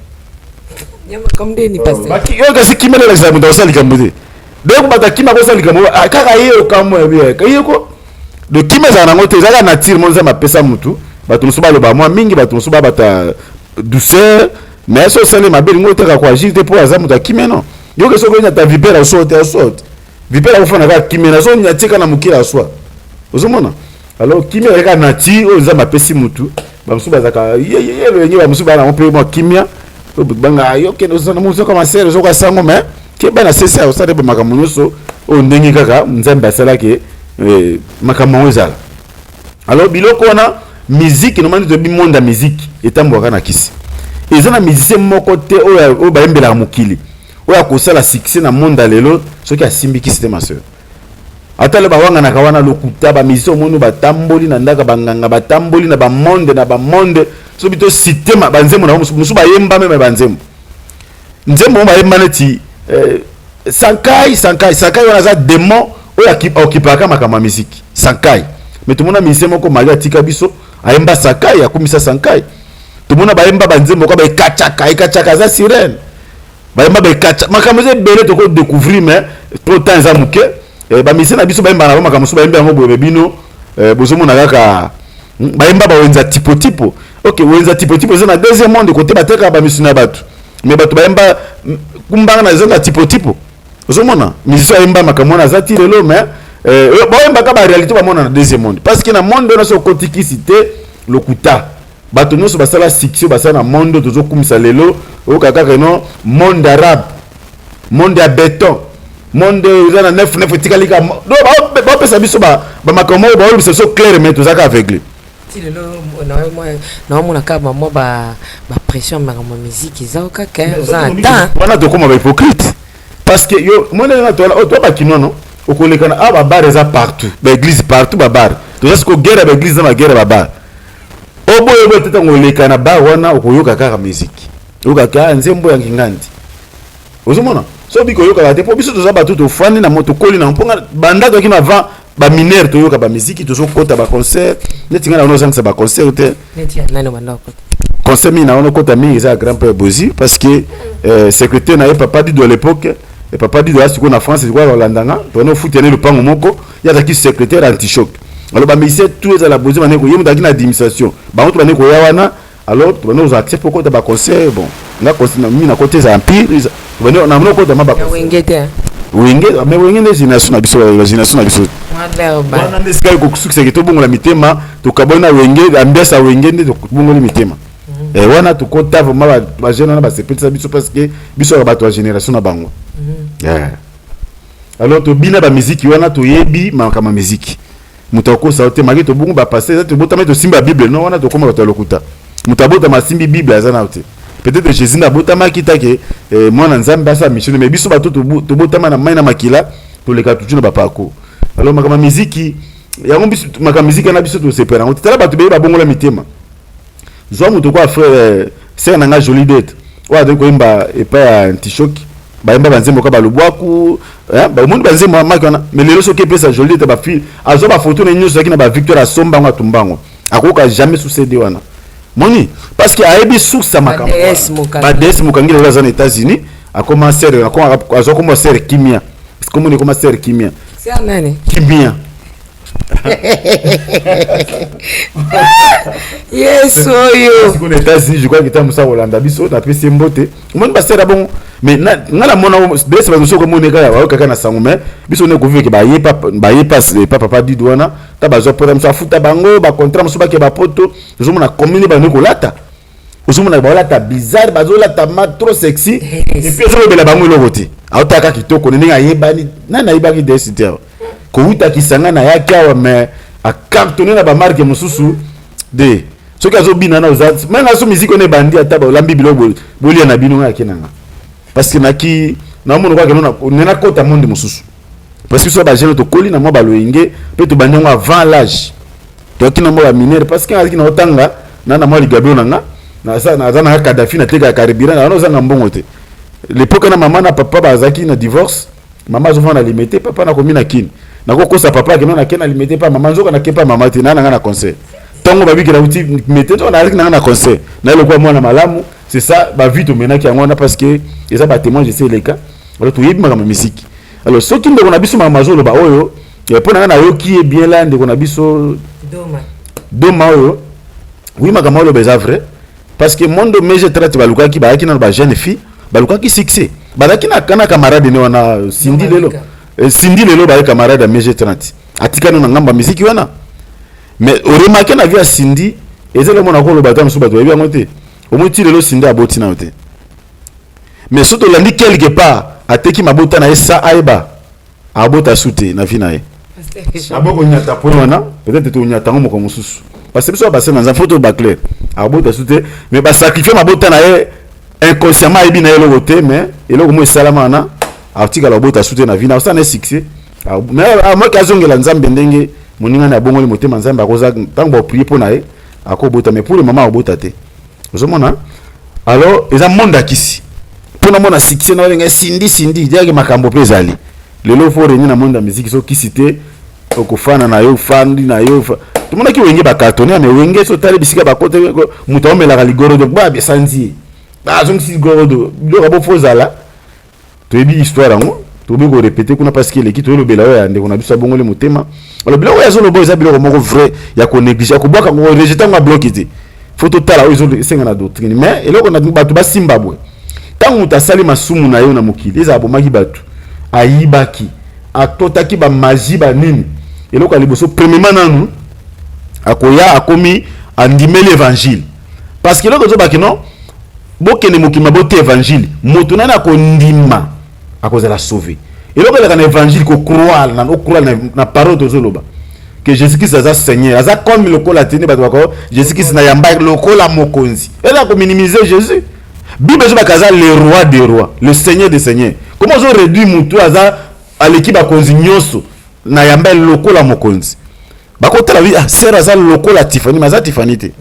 nyama kamde ni passe baki yo kasi kimia la examen do sala kambude donc bata kimia ko sala kambo kaka yo kambo ya bien kayo ko de kimia za nango te zaka na tire monza mapesa mutu bato musuba lo ba moi mingi bato musuba bata douceur mais so sala mabeli ngo te ka kwa agir pour azamu ta kimia non yo ke so ko nya ta vipera sorte vipera ko fana ka kimia na so nya tika na mukira swa ozomona alors kimia ka na ti o za mapesi mutu ba musuba zaka ye le nyi ba musuba na mpe mo kimia banga yo ke no sana muso kama sere zo ka sango mais ke bana sesa o sare ba makamunyoso o ndengi kaka nzambe asala ke makambo ezala alors biloko na musique no mandi to bi monda musique etambo kana kisi ezana musicien moko te o ba embela mokili o ya kosala succès na monda lelo soki asimbi kisi te ma sœur atale ba wanga na kawana lokuta ba musicien mono batamboli na ndaka banganga batamboli na ba monde so bito système banzemo na musu ba yemba meme banzemo nzemo ba yemba neti sankai wana za démon o ya okipaka makama musique sankai mais tout mona musicien moko mali atika biso ayemba sankai akumisa sankai tout mona ba yemba banzemo ko ba ikachaka za sirène ba yemba ba ikacha makama ze bele to ko découvrir mais trop temps za muke ba musicien na biso ba yemba na makama so ba yemba ngo boye bino bozomo na kaka ba yemba ba wenza tipo OK wenza tipo za na deuxième monde côté bateka ba musicien na batu mais batu ba yemba kumbanga na zonga tipo ozomona musicien yemba makama na za tirelo mais ba yemba ka ba réalité ba mona na deuxième monde parce que na monde na so kotikisité lokuta bato nyonso basala succès basala na monde tozo kumisa lelo o kaka no monde arabe monde ya béton monde na 9 tikalika do ba pesa biso ba makamo ba olisa so clair mais tozaka aveugle ti lelo na mona ka ba mo ba pression makamo musique za kaka za ta wana to koma ba hypocrite parce que yo mona na to ba kinono okolekana ba bar eza partout ba église partout ba bar to ça ko guerre ba église na guerre ba bar oboyo tete ngolekana bar wana okoyoka kaka musique oyoka nzembo ya ngingandi ozomona so biko yoka te po biso toza ba tout ofandi na moto koli na mponga banda to kina va ba mineur to yoka ba musique to so kota ba concert neti ngana ono zangisa ba concert te neti nano bandoko concert mi na ono kota mi eza grand père Bozi parce que secrétaire na papa dit de l'époque et papa dit de la seconde en France c'est quoi Rolandanga to no foutene le pango moko ya taki secrétaire anti-choc alors ba mise tout est à la Bozi maneko yemu taki na administration ba ngoto baneko ya wana alors to no accepte pourquoi ta ba concert bon na concert mi na côté za empire on a mon côté ma ba wengete wenge mais wenge ne génération na biso wana ndesika ko succès ke to bongo la mitema to kabona wenge ambiance wenge nde to bongo la mitema et wana to kota vraiment ba jeune na ba sepetisa biso parce que biso ba to génération na bango alors to bina ba musique wana to yebi makama musique mutako sa te magi to bongo ba passer to botama to simba bible non wana to koma to lokuta mutabota masimbi bible azana uti peut-être Jésus na botama kitake mwana nzambe asa mission mais biso bato to botama na mai na makila to leka tutu na bapako alors makama musique yango biso makama musique na biso to sepera on tala bato be ba bongola mitema zo muto kwa frère c'est nanga jolie dette wa de ko imba e pa anti-choc ba imba banzembo ka balubwaku ba mundu banzembo makana mais lelo so ke pesa jolie dette ba fi azo ba photo na nyoso ki na ba Victor Asomba nga tumbango akoka jamais succéder wana moni parce que a ebi source à makamba ba DS mukangi les États-Unis a commencé a commencé kimia comment on commence kimia c'est un nani kimia yes oyo aux États-Unis je crois que ta musa Hollande biso na pesi mbote moni ba sera bon mais ngala mona DS ba so comme on est ga wa kaka na sango mais biso ne gouverne ke ba yepa papa di douana ta ba zo pour ça futa bango ba contrat muso ba ke ba poto zo mona commune ba ne ko lata zo mona ba lata bizarre ba zo lata ma trop sexy et puis zo bela bango lokote autaka kitoko ne nga yebani na yebaki DS terre ko uta kisanga na yaka mais a cartonner na ba marque mususu de ce que zo bina na ozat mais na so musique on est bandi ata ba lambi bilo boli na bino nga kenanga parce que naki na mono kwa kenona nena kota monde mususu parce que so ba jeune to koli na mo ba loyenge pe to banyango avant l'âge to kina mo ba mineur parce que aziki na otanga na mo ligabio nanga na sa na zana Kadhafi na teka karibira na zanga mbongo te l'époque na maman na papa ba zaki na divorce maman zo na limité papa na komi na kin na ko kosa papa kenona kena limité pa maman zo na kepa maman te na nga na conseil tongo ba biki na uti mete to na aziki na conseil na le kwa mwana malamu c'est ça ba vite menaki yango parce que eza ba témoin je sais les cas alors to yebi makama musique alors ce qui ndeko na biso mazolo ba oyo pona na yoki e bien là ndeko na biso doma oyo oui makama oyo beza vrai parce que mondo meje traite ba lukaki ba yaki na ba jeune fille ba lukaki succès ba laki na kana camarade ne wana Cindy lelo ba camarade meje 30 atika na ngamba musique wana mais au remarquer na via Cindy ezelo mona ko lo ba tam so ba to yebi ngote au moins tu le Cindy aboti na ote mais surtout landi quelque part ateki mabota na esa aiba abota sute na vinae aboko nyata pona peut-être to nyata ngo ko mususu parce que so ba se na photo ba clair abota sute mais ba sacrifier mabota na e inconsciemment ebi na elo ote mais eloko mo salama na article abota sute na vina ça na succès mais moi kazongela nzambe ndenge moninga na bongo le motema nzambe akoza tango ba prier pona e akobota mais pour le moment abota te ozomona alors eza monde akisi pona mona succès na wenga Cindy diake makambo pezali lelo fo reni na monde ya musique so kisite okofana na yo fandi na yo tout monde ki wenge ba cartonner mais wenge so tali bisika ba kote muto omela ligoro donc ba besanzi ba zongi si gorodo lo rabo fozala to ebi histoire ngo to be ko répéter kuna parce que l'équipe to lo bela ya ndeko na biso bongo le motema alors bilo ya zo lo boza bilo moko vrai ya ko négliger ko boka ko rejeter ngo bloquer faut totala ozo senga na doctrine mais eloko na bato ba Zimbabwe tangu utasali masumu na yo na mokili eza abomaki bato ayibaki atotaki ba magie ba nini eloko aliboso premièrement nanu akoya akomi andimeli évangile parce que eloko zo baki non bokene mokima bote évangile moto nana kondima akozala sauver eloko elaka na évangile ko croire na parole tozoloba que Jésus-Christ aza Seigneur aza comme lokola tene bato bako Jésus-Christ na yamba lokola mokonzi ela ko minimiser Jésus Bible zo bakaza le roi des rois le Seigneur des seigneurs comment zo réduit mutu aza aleki bakonzi nyonso na yamba lokola mokonzi bakotala vi sœur aza lokola Tiffany maza Tiffany te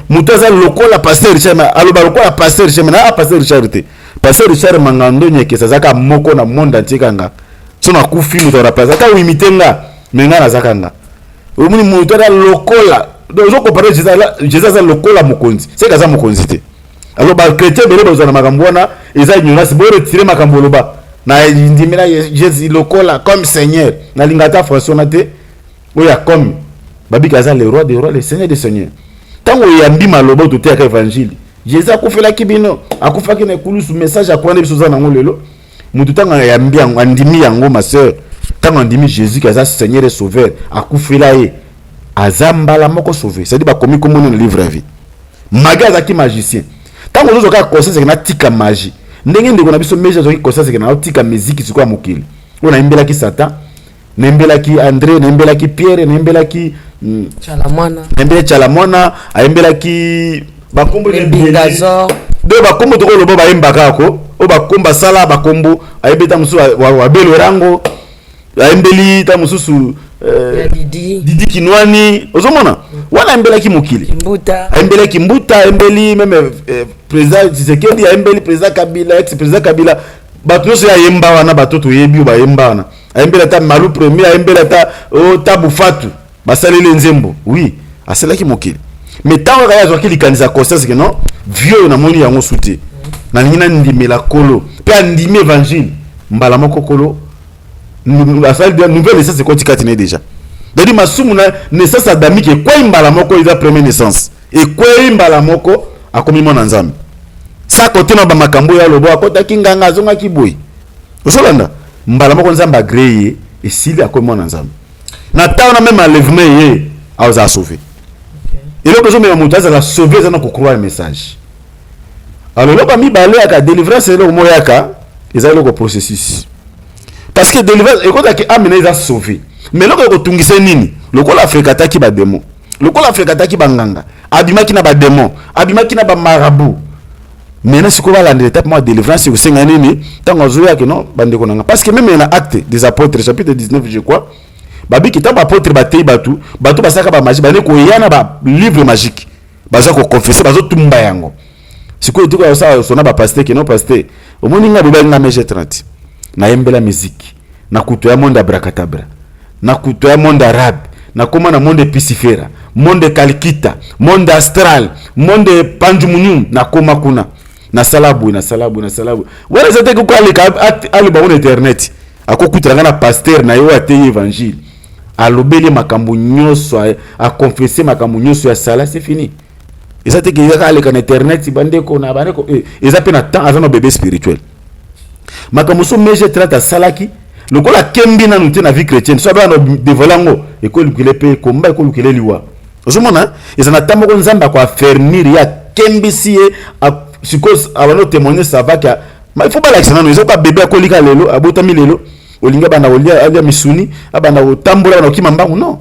mutu aza lokola pasteur Richard aloba lokola pasteur Richard na pasteur Richard te pasteur Richard Mangando nyekesa zaka moko na monde entier kanga sona kufi mutu na place ata imitenga menga na zakanga omuni mutu aza lokola donc je compare Jesus aza lokola mokonzi c'est kaza mokonzi te alors ba chrétien bele bazana makambo wana eza ignorance bo retirer makambo loba na ndimela Jésus lokola comme Seigneur na lingata François te oya comme babika aza le roi des rois le Seigneur des seigneurs tango yambi malobo to te ka évangile Jésus akufela kibino akufaki na kulusu message akwanda biso za nango lelo mutu tanga yambi andimi yango ma sœur tango andimi Jésus kaza Seigneur et sauveur akufela ye azambala moko sauver c'est-à-dire ba komi comme dans le livre à vie magaza ki magicien tango zo ka conscience que na tika magie ndenge ndeko na biso meja zo ki conscience que na tika musique sikwa mokili ona imbela ki Satan nembela ki André nembela ki Pierre nembela ki Chalamwana nembela Chalamwana aimbela ki bakombo le Bingazor de bakombo to ko lobo ba imbaka ko o bakomba sala bakombo aibeta musu wa belo rango aimbeli ta mususu Didi Kinwani ozomona wana embela ki mokili Mbuta embela ki Mbuta embeli même président Tshisekedi embeli président Kabila ex président Kabila bato so ya yemba wana batoto yebi ba yemba wana embela ta Malu premier embela ta Tabu Fatu basalele nzembo oui asela ki mokili mais tango kaya zo ki likanisa conscience que non vieux na moni yango souté na ngina ndimela kolo pe ndimi évangile mbala moko kolo affaire de nouvelle naissance c'est quoi tu déjà donc masumu na naissance adamique et quoi imbala moko eza première naissance et quoi imbala moko akomi mona nzambe sa côté na ba makambo ya lobo akota kinganga zonga kiboyi osolanda mbala moko nzambe agrée et s'il akomi mona nzambe na taona même enlèvement ye aza sauver et le besoin même mutu azala sauver za na ko croire message alors loba mi balé aka délivrance le moyaka ezali le processus parce que délivrance ekota ki amena eza sauver mais loko ko tungise nini lokola Afrika taki ba démon lokola Afrika taki banganga abimaki na ba démon abimaki na ba marabout maintenant siko ba lande étape moi délivrance ko senga nini tango zoya ke non bande ko nanga parce que même na acte des apôtres chapitre 19 je crois babiki ta ba apôtre ba tei batu basaka ba magie bane ko yana ba livre magique baza ko confesser bazo tumba yango siko etuka ça sona ba pasteur ke non pasteur au moninga boba nga mege 30 na yembela musique na kuto ya monde abracadabra na kuto ya monde arabe na koma na monde pisifera monde kalkita monde astral monde panjumunyum na koma kuna na salabu wala zate ko alika ali ba on internet akokutanga na pasteur na yo ate évangile alobeli makambo nyoso a confesser makambo nyoso ya sala c'est fini et ça te que ya alika na internet bandeko na bandeko et ça pe na temps avant bébé spirituel makambo so meje trata salaki lokola kembi na nute na vie chrétienne so ba no devolango e ko lukile pe komba e ko lukile liwa ozomona ezana tambo ko nzamba kwa affermir ya kembi sie sikos abano témoigner ça va que mais il faut pas l'accent non ils pas bébé akolika lelo abotami lelo olinga bana olia alia misuni abana otambola na kimambangu non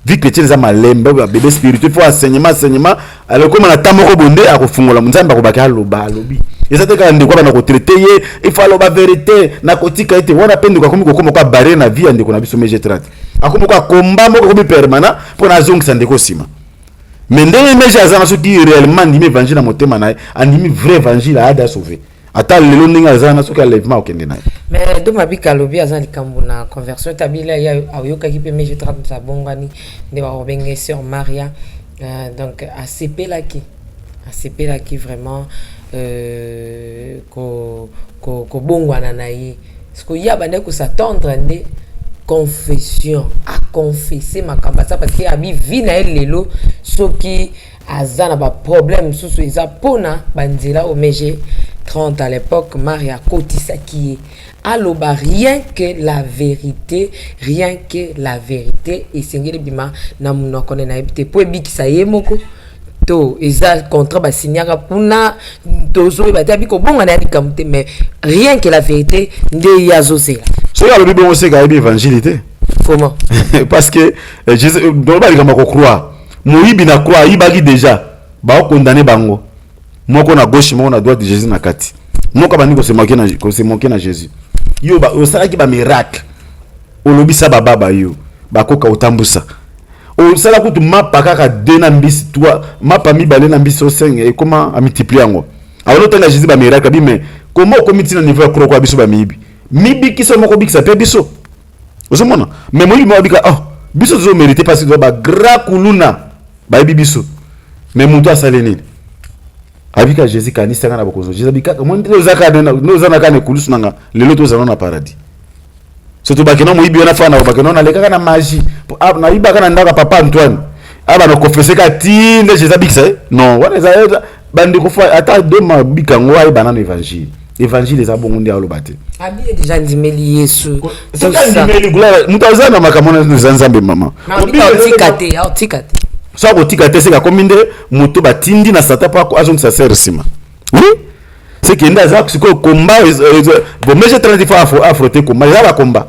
vie chrétienne za malembe ba bébé spirituel faut enseignement alors comme na tambo ko bonde akofungola nzamba ko baka lobi et ça te ka ndeko bana ko traiter ye il faut loba vérité na kotika ete wana pende ko komi ko kwa barre na vie ndeko na biso meje 30 akomi ko komba moko ko permanent pour na zongisa ndeko sima mais ndenge meje azana so ki réellement ndimi évangile na motema na andimi vrai évangile a sauver ata lelo ndenge azana so ka lèvement okende na mais do mabika lobi azana likambo na conversion tabila ya ayoka ki pe meje 30 sa bongani ne ba robenge sœur Maria donc asepelaki vraiment ko bongwana na ye parce que ya bande ko s'attendre nde confession à confesser makambo ça parce que abi vi na lelo soki azana ba problème susu eza pona banzela au meje 30 à l'époque Maria kotisaki aloba rien que la vérité et sengeli bima na munoko na ebite po ebikisa ye moko to eza contrat ba signaka puna tozo batabi ko bonga na likamte mais rien que la vérité nde yazozela so ya lobi bon c'est ka évangilité comment parce que Jésus doit pas ko croire moyibi na croire ibaki déjà ba condamner bango moko na gauche moko na droite de Jésus na kati moko bandi ko se moquer na Jésus yo ba osala ki ba miracle olobisa baba yo bakoka utambusa osala kutu mapa kaka 2 na mbisi 3 mapa mibale na mbisi 5 et comment a multiplier yango alors tanga Jésus ba miracle bi mais comment komiti na niveau ya kroko ya biso ba mibi kiso moko bikisa pe biso ozomona mais moi mo bika biso zo mériter parce que ba gra kuluna ba bibiso mais mutu asale nini abika Jésus kanisa kana bakozo Jésus bika mo ndelo zaka no zana kana kulusu nanga lelo to zana na paradis surtout bakeno mo ibi na fana bakeno na leka kana magie na iba kana ndaka papa Antoine aba no confesser ka tinde Jésus bikisa non wana za bandi ko fa ata de ma bika ngwa iba na évangile évangile za bongo ndi alobate abi déjà ndimeli Yesu c'est ça ndimeli gloire mutazana makamona nzambe mama otikate so otikate c'est ka kominde muto batindi na sata pa ko azon sa sima oui c'est que ndaza ko combat bon mais j'ai 30 fois affronter combat za ba combat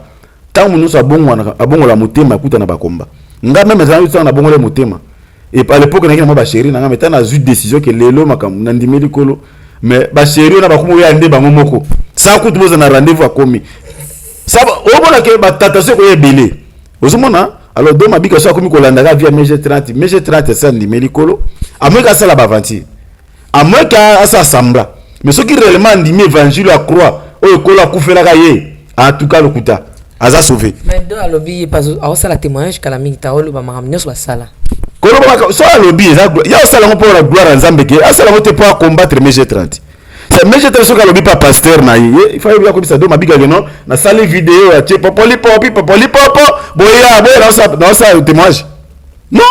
tant nous so abongo la mutema kuta na ba combat nga même za yo na bongo le mutema et à l'époque na kina ba chéri na nga metana na zu décision que lelo makam na ndimeli kolo mais ba chéri na ba kumu ya nde bango moko ça kutu boza na rendez-vous a komi ça obona ke ba tata se ko yebele ozomona alors do mabika so komi ko landaka via MG30 ça ndimeli kolo ameka sala ba aventure ameka asa sembla mais ce qui réellement ndimi évangile à croix o ko la kufela ka ye en tout cas lokuta aza sauvé mais do alobi parce que ça la témoignage kala mingi taolo ba makamnyo so sala kolo ba so alobi ya sala ngo pour la gloire nzambe ke asala ngo te pour combattre MG30 c'est MG30 so kalobi pas pasteur na ye il faut bien comme ça do mabika non na sale vidéo ya che popoli popo boya na ça témoignage non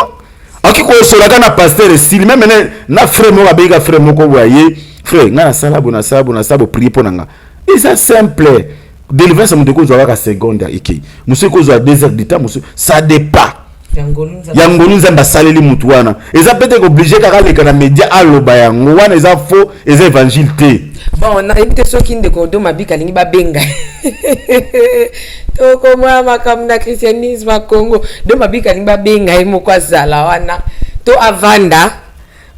aki ko so la kana pasteur style même na frère mo babika frère mo ko voyer frère na sala bona sabo prier pour nanga et ça simple délivrance mo de ko zo ka seconde iki muso ko zo 2 heures de temps muso ça dépend yangolu nzamba saleli mutu wana eza peut-être obligé kaka leka na média aloba yango wana eza faux eza évangile te bon na ente soki ndeko do mabika lingi babenga to koma makam na christianisme a Congo do mabika lingi babenga moko azala wana to avanda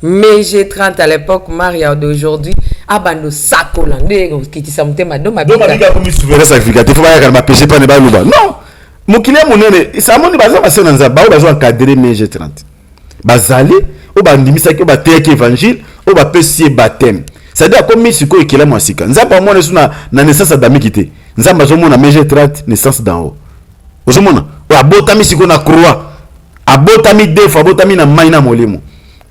MG30 à l'époque Maria d'aujourd'hui abando sakola ndeko kitisa mutema do mabika comme souverain sacrificatif faut pas ka péché pas ne ba luba non mokile monene samoni baza basena nzaba o bazo encadrer MG30 bazali o bandimisa ki o bateki évangile o bapesi baptême c'est-à-dire comme siko ekela mwasika nzamba mona suna na naissance d'amikité nzamba zo mona MG30 naissance d'en haut ozomona o abotami siko na croix abotami defo abotami na maina molimo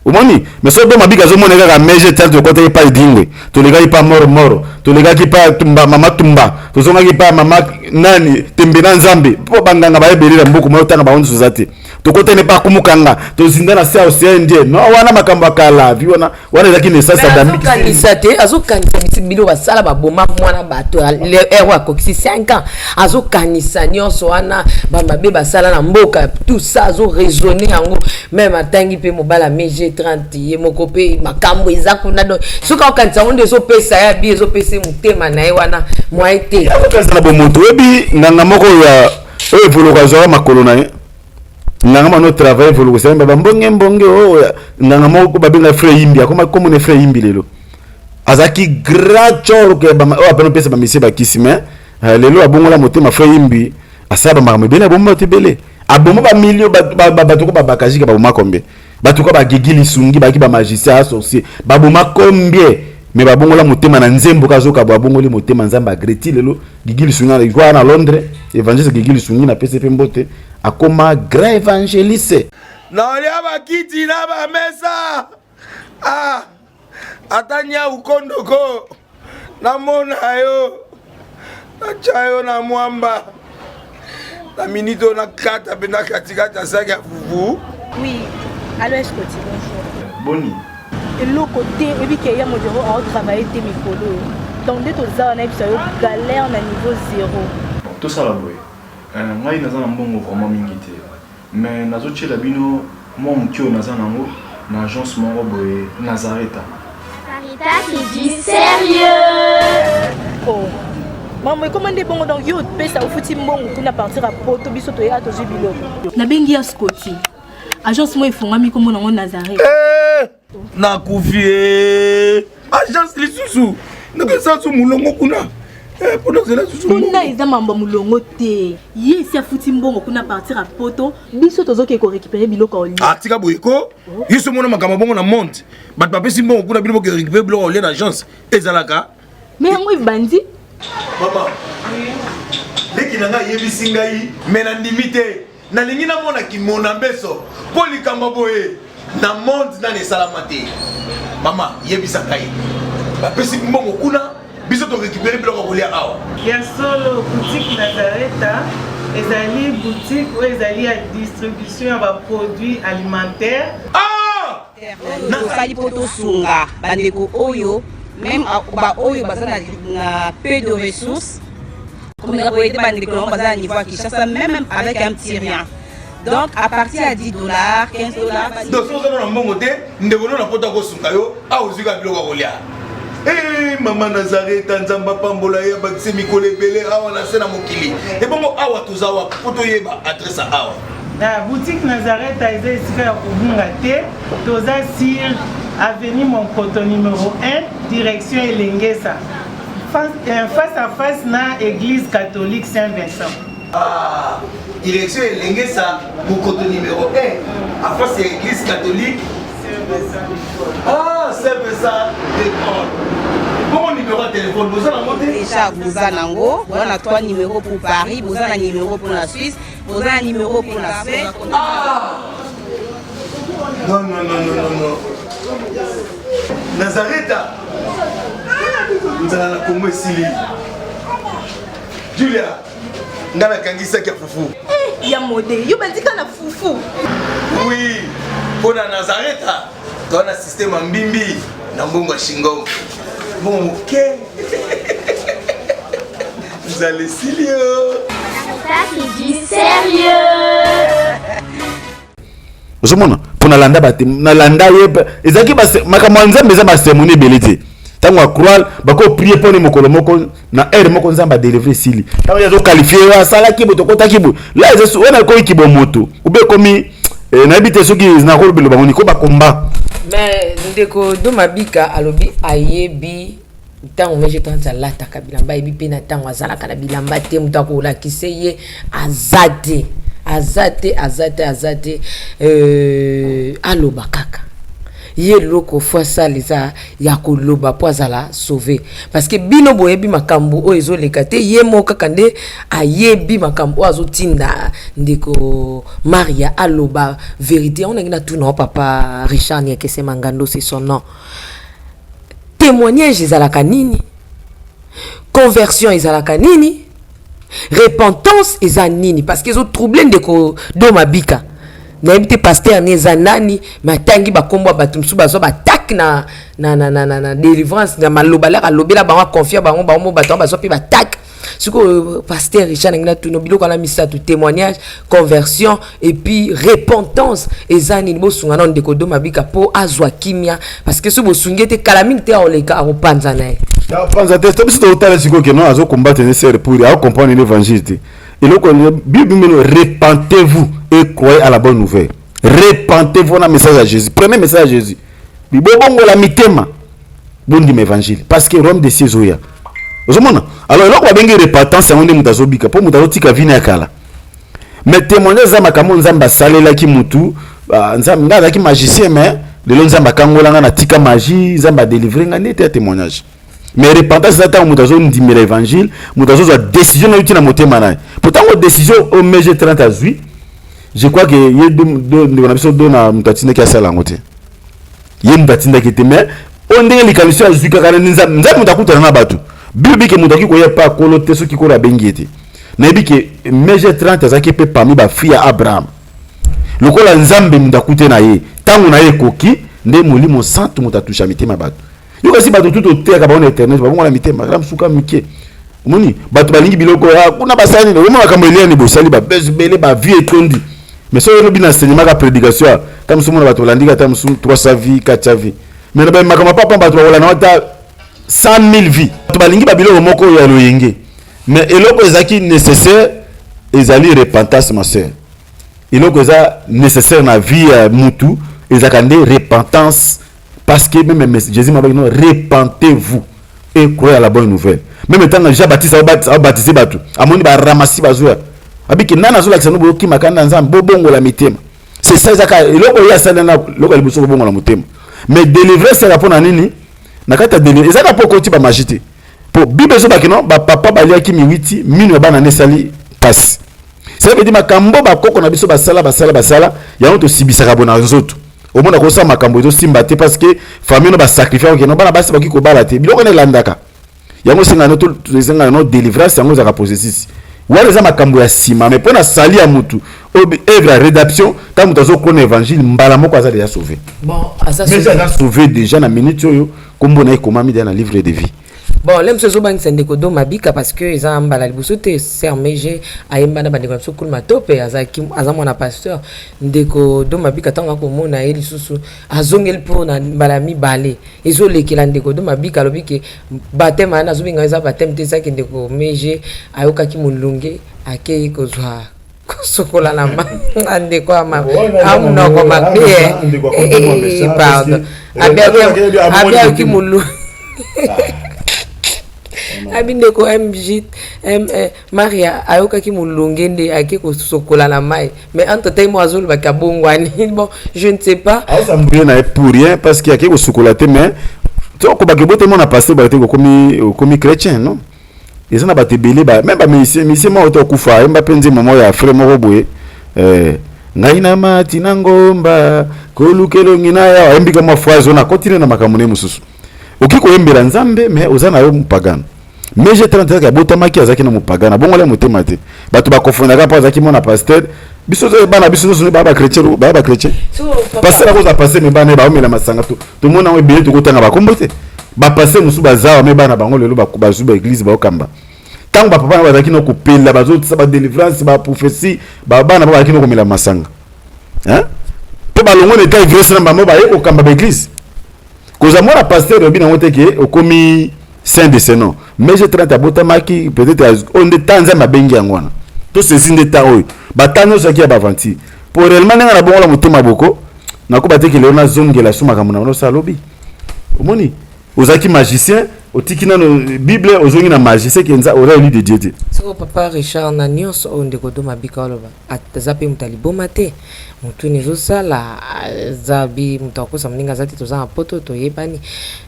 omoni mais so do mabika zo mona kaka MG30 to côté pas dingwe to lega pas moro to lega ki pas tumba mama tumba to zonga ki pas mama nani tembe na nzambe po banganga ba ebelira mbuku mo tanga ba onzo zate to côté ne pas kumukanga to zinda na sa ocndie no wana makamba kala vi wana eza ki ne sasa damiki kanisate azokanisa bisibilo basala baboma mwana bato le erwa kokisi 5 ans azokanisa nyonso wana ba mabe basala na mboka tout ça azo raisonner yango même atangi pe mobala MG30 ye mokope makambo eza kuna do soka okanisa onde zo pesa ya bi zo pesa mutema na ye wana mwaite ya okanisa na bomoto ebi nganga moko ya evoloka zo makolo na ye nganga mano travail evoloka sa ba mbonge nganga moko babenga frère Yimbi akoma comme ne frère Yimbi lelo azaki grand chor ke ba o apeno pesa ba misi ba kisime lelo abongola motema frère Yimbi asaba makambo bele bomba tebele abomba ba million ba to ko ba bakajika ba boma kombe batuka ba gigili sungi ba ki ba magicien associé ba boma combien mais ba bongola motema na nzembo kazoka ba bongoli motema nzamba agreti lelo gigili sungi na igwa na Londres évangile gigili sungi na PCP mbote akoma grand évangéliste na olia ba kiti na ba mesa atanya ukondoko na mona yo na chayo na mwamba la minito na kata bena katikata saki ya fufu. Oui, alors est-ce que tu bonjour. Boni. Et l'autre côté, et puis qu'il y a mon bureau à travailler tes micros. Donc dès que tu as un galère à niveau 0. Tout ça là, oui. Moi, il y a un bon vraiment mingité. Mais nazo chez la bino, moi mon tio naza nango, na agence mon boy Nazareta. Sarita qui dit sérieux. Oh. Maman, comment est bon donc yo pesa au fouti mbongo kuna partir à poto biso to ya to jibilo. Na bengi ya Scotty. Agence moi ifungami comme na Nazaré. Na kufie. Agence lisusu. Naka sa su mulongo kuna. kuna eza mambo mulongo te ye si afuti mbongo kuna partir à poto biso tozoke ko récupérer biloko oli tika boyeko yiso mona makama bongo na monte bat bapesi mbongo kuna biloko ke récupérer biloko oli na agence ezalaka mais yango ebandi mama leki nanga yebisi ngai mais na ndimi te nalingi namona kimona mbeso mpo likambo boye na monte nani esalama te mama yebisa ngai bapesi mbongo kuna biso to récupérer biloko kolia awa ya solo boutique Nazareta ezali boutique où ezali ya distribution ya ba produits alimentaires nasali poto sunga bandeko oyo même ba oyo baza na peu de ressources comme les boyete bandeko baza na niveau Kinshasa même avec un petit rien. Donc à partir à $10, $15. Donc si vous avez un bon côté, nous devons nous apporter au sungayo à uzika biloko kolia. Eh maman Nazareta nzamba pambola ya bakise mikole belé awa na sena mokili. Et bongo awa tozawa poto yeba adresse awa. La boutique Nazareta est ici à Kubungate, toza sur avenue Monkoto numéro 1, direction Elengesa. Face à face na église catholique Saint-Vincent. Ah, direction Elengesa, Monkoto numéro 1, à face à l'église catholique Saint-Vincent. Ah, Saint-Vincent de Paul. Bon numéro de téléphone, vous en avez déjà vous en avez. On a 3 numéros pour Paris, vous en avez un numéro pour la Suisse, vous avez un numéro pour la Suisse. Ah! Non. Nazareta. Nous allons la Congo Sili. Julia, nous allons kangisa kia fufu. Il y a modé, il y a na fufu. Oui, pour la Nazareta, dans le système Mbimbi, dans le Bongo Shingo. Bon, ok. Vous allez sérieux. Ça, c'est du sérieux. Vous savez, pour Nalanda, ezaki makambo nzambe eza basemoni belete. Tango akroal bako prier pour les mokolo moko na air moko nzamba délivrer sili. Tango yazo qualifier wa sala kibo to kota kibo. Là ezo wana ko kibo moto. Ube komi na habite soki na ko belo bangoni ko ba combat. Mais ndeko do mabika alobi ayebi tango meje kanza lata kabilamba ebi pe na tango azalaka na bilamba te mutako la kiseye azate aloba kaka ye loko fois ça les a ya koloba po azala sauver parce que bino boyebi makambo o ezoleka te ye moka kande ayebi makambo azo tinda ndeko Maria aloba vérité on a tout non papa Richard Niekese Mangando c'est son nom témoignage ezalaka nini conversion ezalaka nini repentance eza nini parce que zo troublé ndeko do mabika na ebite pasteur neza nani matangi bakombo batumsu bazo batak na délivrance na maloba la lobela ba confier bango bato bazo pe batak siko pasteur Richard ngina tuno biloko la misa tout témoignage conversion et puis repentance eza nini bo sunga non ndeko do mabika po azwa kimia parce que so bo sungete kalaming te oleka akopanza nae ya panza te c'est tout à siko que non azo combattre nécessaire pour à comprendre l'évangile. Et donc, Bible nous repentez-vous et croyez à la bonne nouvelle. Repentez-vous dans le message à Jésus. Premier message à Jésus. Bible bongo la mitema. Bon dit l'évangile. Parce que Rome de Césoya. Alors, là, on va bien repentance, on est mutazobika. Pour mutazotika vina yakala. Mais témoignage zama kamo nzamba salela ki mutu. Nzamba da ki magicien mais le nzamba kangola na tika magie, nzamba délivrer ngane témoignage. Mais repentance c'est tant mutazo ndimira l'évangile, mutazo za décision na uti na motema na. Pourtant une décision au mai 30 à 8. Je crois que y a deux na mutatina ki asala ngote. Ye mutatina ki te mais on ndenge likalisho ya zuka kana nzamba mutakuta na batu. Bibi ke mutaki ko ya pa kolo teso ki ko la bengete. Na bi ke mai 30 azaki pe parmi ba fille ya Abraham. Lokola nzambe mutakuta na ye. Tangu na ye koki nde molimo santo mutatusha mitema batu. Yo kasi bato tout au terre kabone éternel ba ngona mitema ram suka mike moni bato balingi biloko kuna basani no mona kambelia ni bosali ba bezbele ba vie etondi mais so yo bina enseignement ka prédication tam sumo bato landika tam sum 300 vie 400 vie mais na ba makama papa bato wala na ta 100,000 vie bato balingi ba biloko moko ya loyenge mais eloko ezaki nécessaire ezali repentance ma sœur eloko eza nécessaire na vie mutu ezakande repentance. Parce que même Jésus m'a dit non, repentez-vous et croyez à la bonne nouvelle. même temps Jean Baptiste a baptisé batu amoni ba ramassi bazwa abiki nana zo la kisano bo kimaka na nzambe bo bongo la mitema c'est ça ezaka eloko ya sala na loko libuso bongo la motema mais délivrer c'est rapport na nini na kata délivrer ezaka po koti ba magité po bible zo bakino ba papa balia ki miwiti minu ba na nesali passe c'est veut dire makambo ba koko na biso basala ya on to sibisaka bona nzoto au monde ko sa makambo to simba te parce que famille no ba sacrifier ko no bana basi ba ki ko bala te biloko ne landaka yango singa no to zenga no délivrance yango za ka poser wale za makambo ya sima mais pona sali ya mutu œuvre rédaction tant mutu zo ko évangile mbala moko aza déjà sauvé bon asa sauvé déjà na minute oyo kombo na ekomami dans livre de vie. Bon, l'aime ce jour ndeko do mabika parce que ils ont mbala libuso te sermeje ayemba na bandeko so kulma tope azaki azamona pasteur ndeko do mabika tanga ko mona eli susu azongel po na mbala mi balé ezo lekela ndeko do mabika lobiki batema na zubinga eza batem te saki ndeko meje ayoka ki mulunge akei ko zwa sokola na ndeko ama amnoko mabe pardon abia ki mulunge abindeko MJ Maria ayoka ki mulungende akiko sokola na mai mais entre temps moi azol bakabongwani bon je ne sais pas ça mbouye na pour rien parce qu'il y a quelque sokola te mais to ko bakebote mon na pasteur ba te ko komi chrétien non ils ont abaté belé ba même ba monsieur mo to kufa mba penzi momo ya frère moko boye ngai na mati na ngomba kolukelo ngina ya embika ma phrase na continue na makamune mususu okiko yembera nzambe mais ozana yo mpagano mais j'ai 30 ans botamaki azaki na mpagana bongo le motema te bato ba kofondaka pa azaki mona pasteur biso zo bana biso zo ba chrétien ba chrétien pasteur ko za passer me bana ba omela masanga to mona we billet to kotanga ba kombote ba passer musu bazawa me bana bango lelo ba zuba église ba okamba tango ba papa ba zaki no kopela ba zo ba délivrance ba prophétie ba bana ba zaki no komela masanga hein to ba longo ne ta grâce na mama ba yeko kamba ba église koza mona pasteur obi na wote ke okomi saint de ce nom mais je traite abotamaki peut-être on de temps ma bengi ngwana to ceci de temps oyo batano saki ba vanti pour réellement na bongo la motema boko na ko bateki leona zongela suma kamuna no salobi omoni ozaki magicien otiki na bible ozongi na magicien kenza aurait de Dieu. So papa Richard na nyonso ondeko do mabika oloba atazape mutaliboma te mutu nizo sala zabi mutakosa mninga zati toza poto to yebani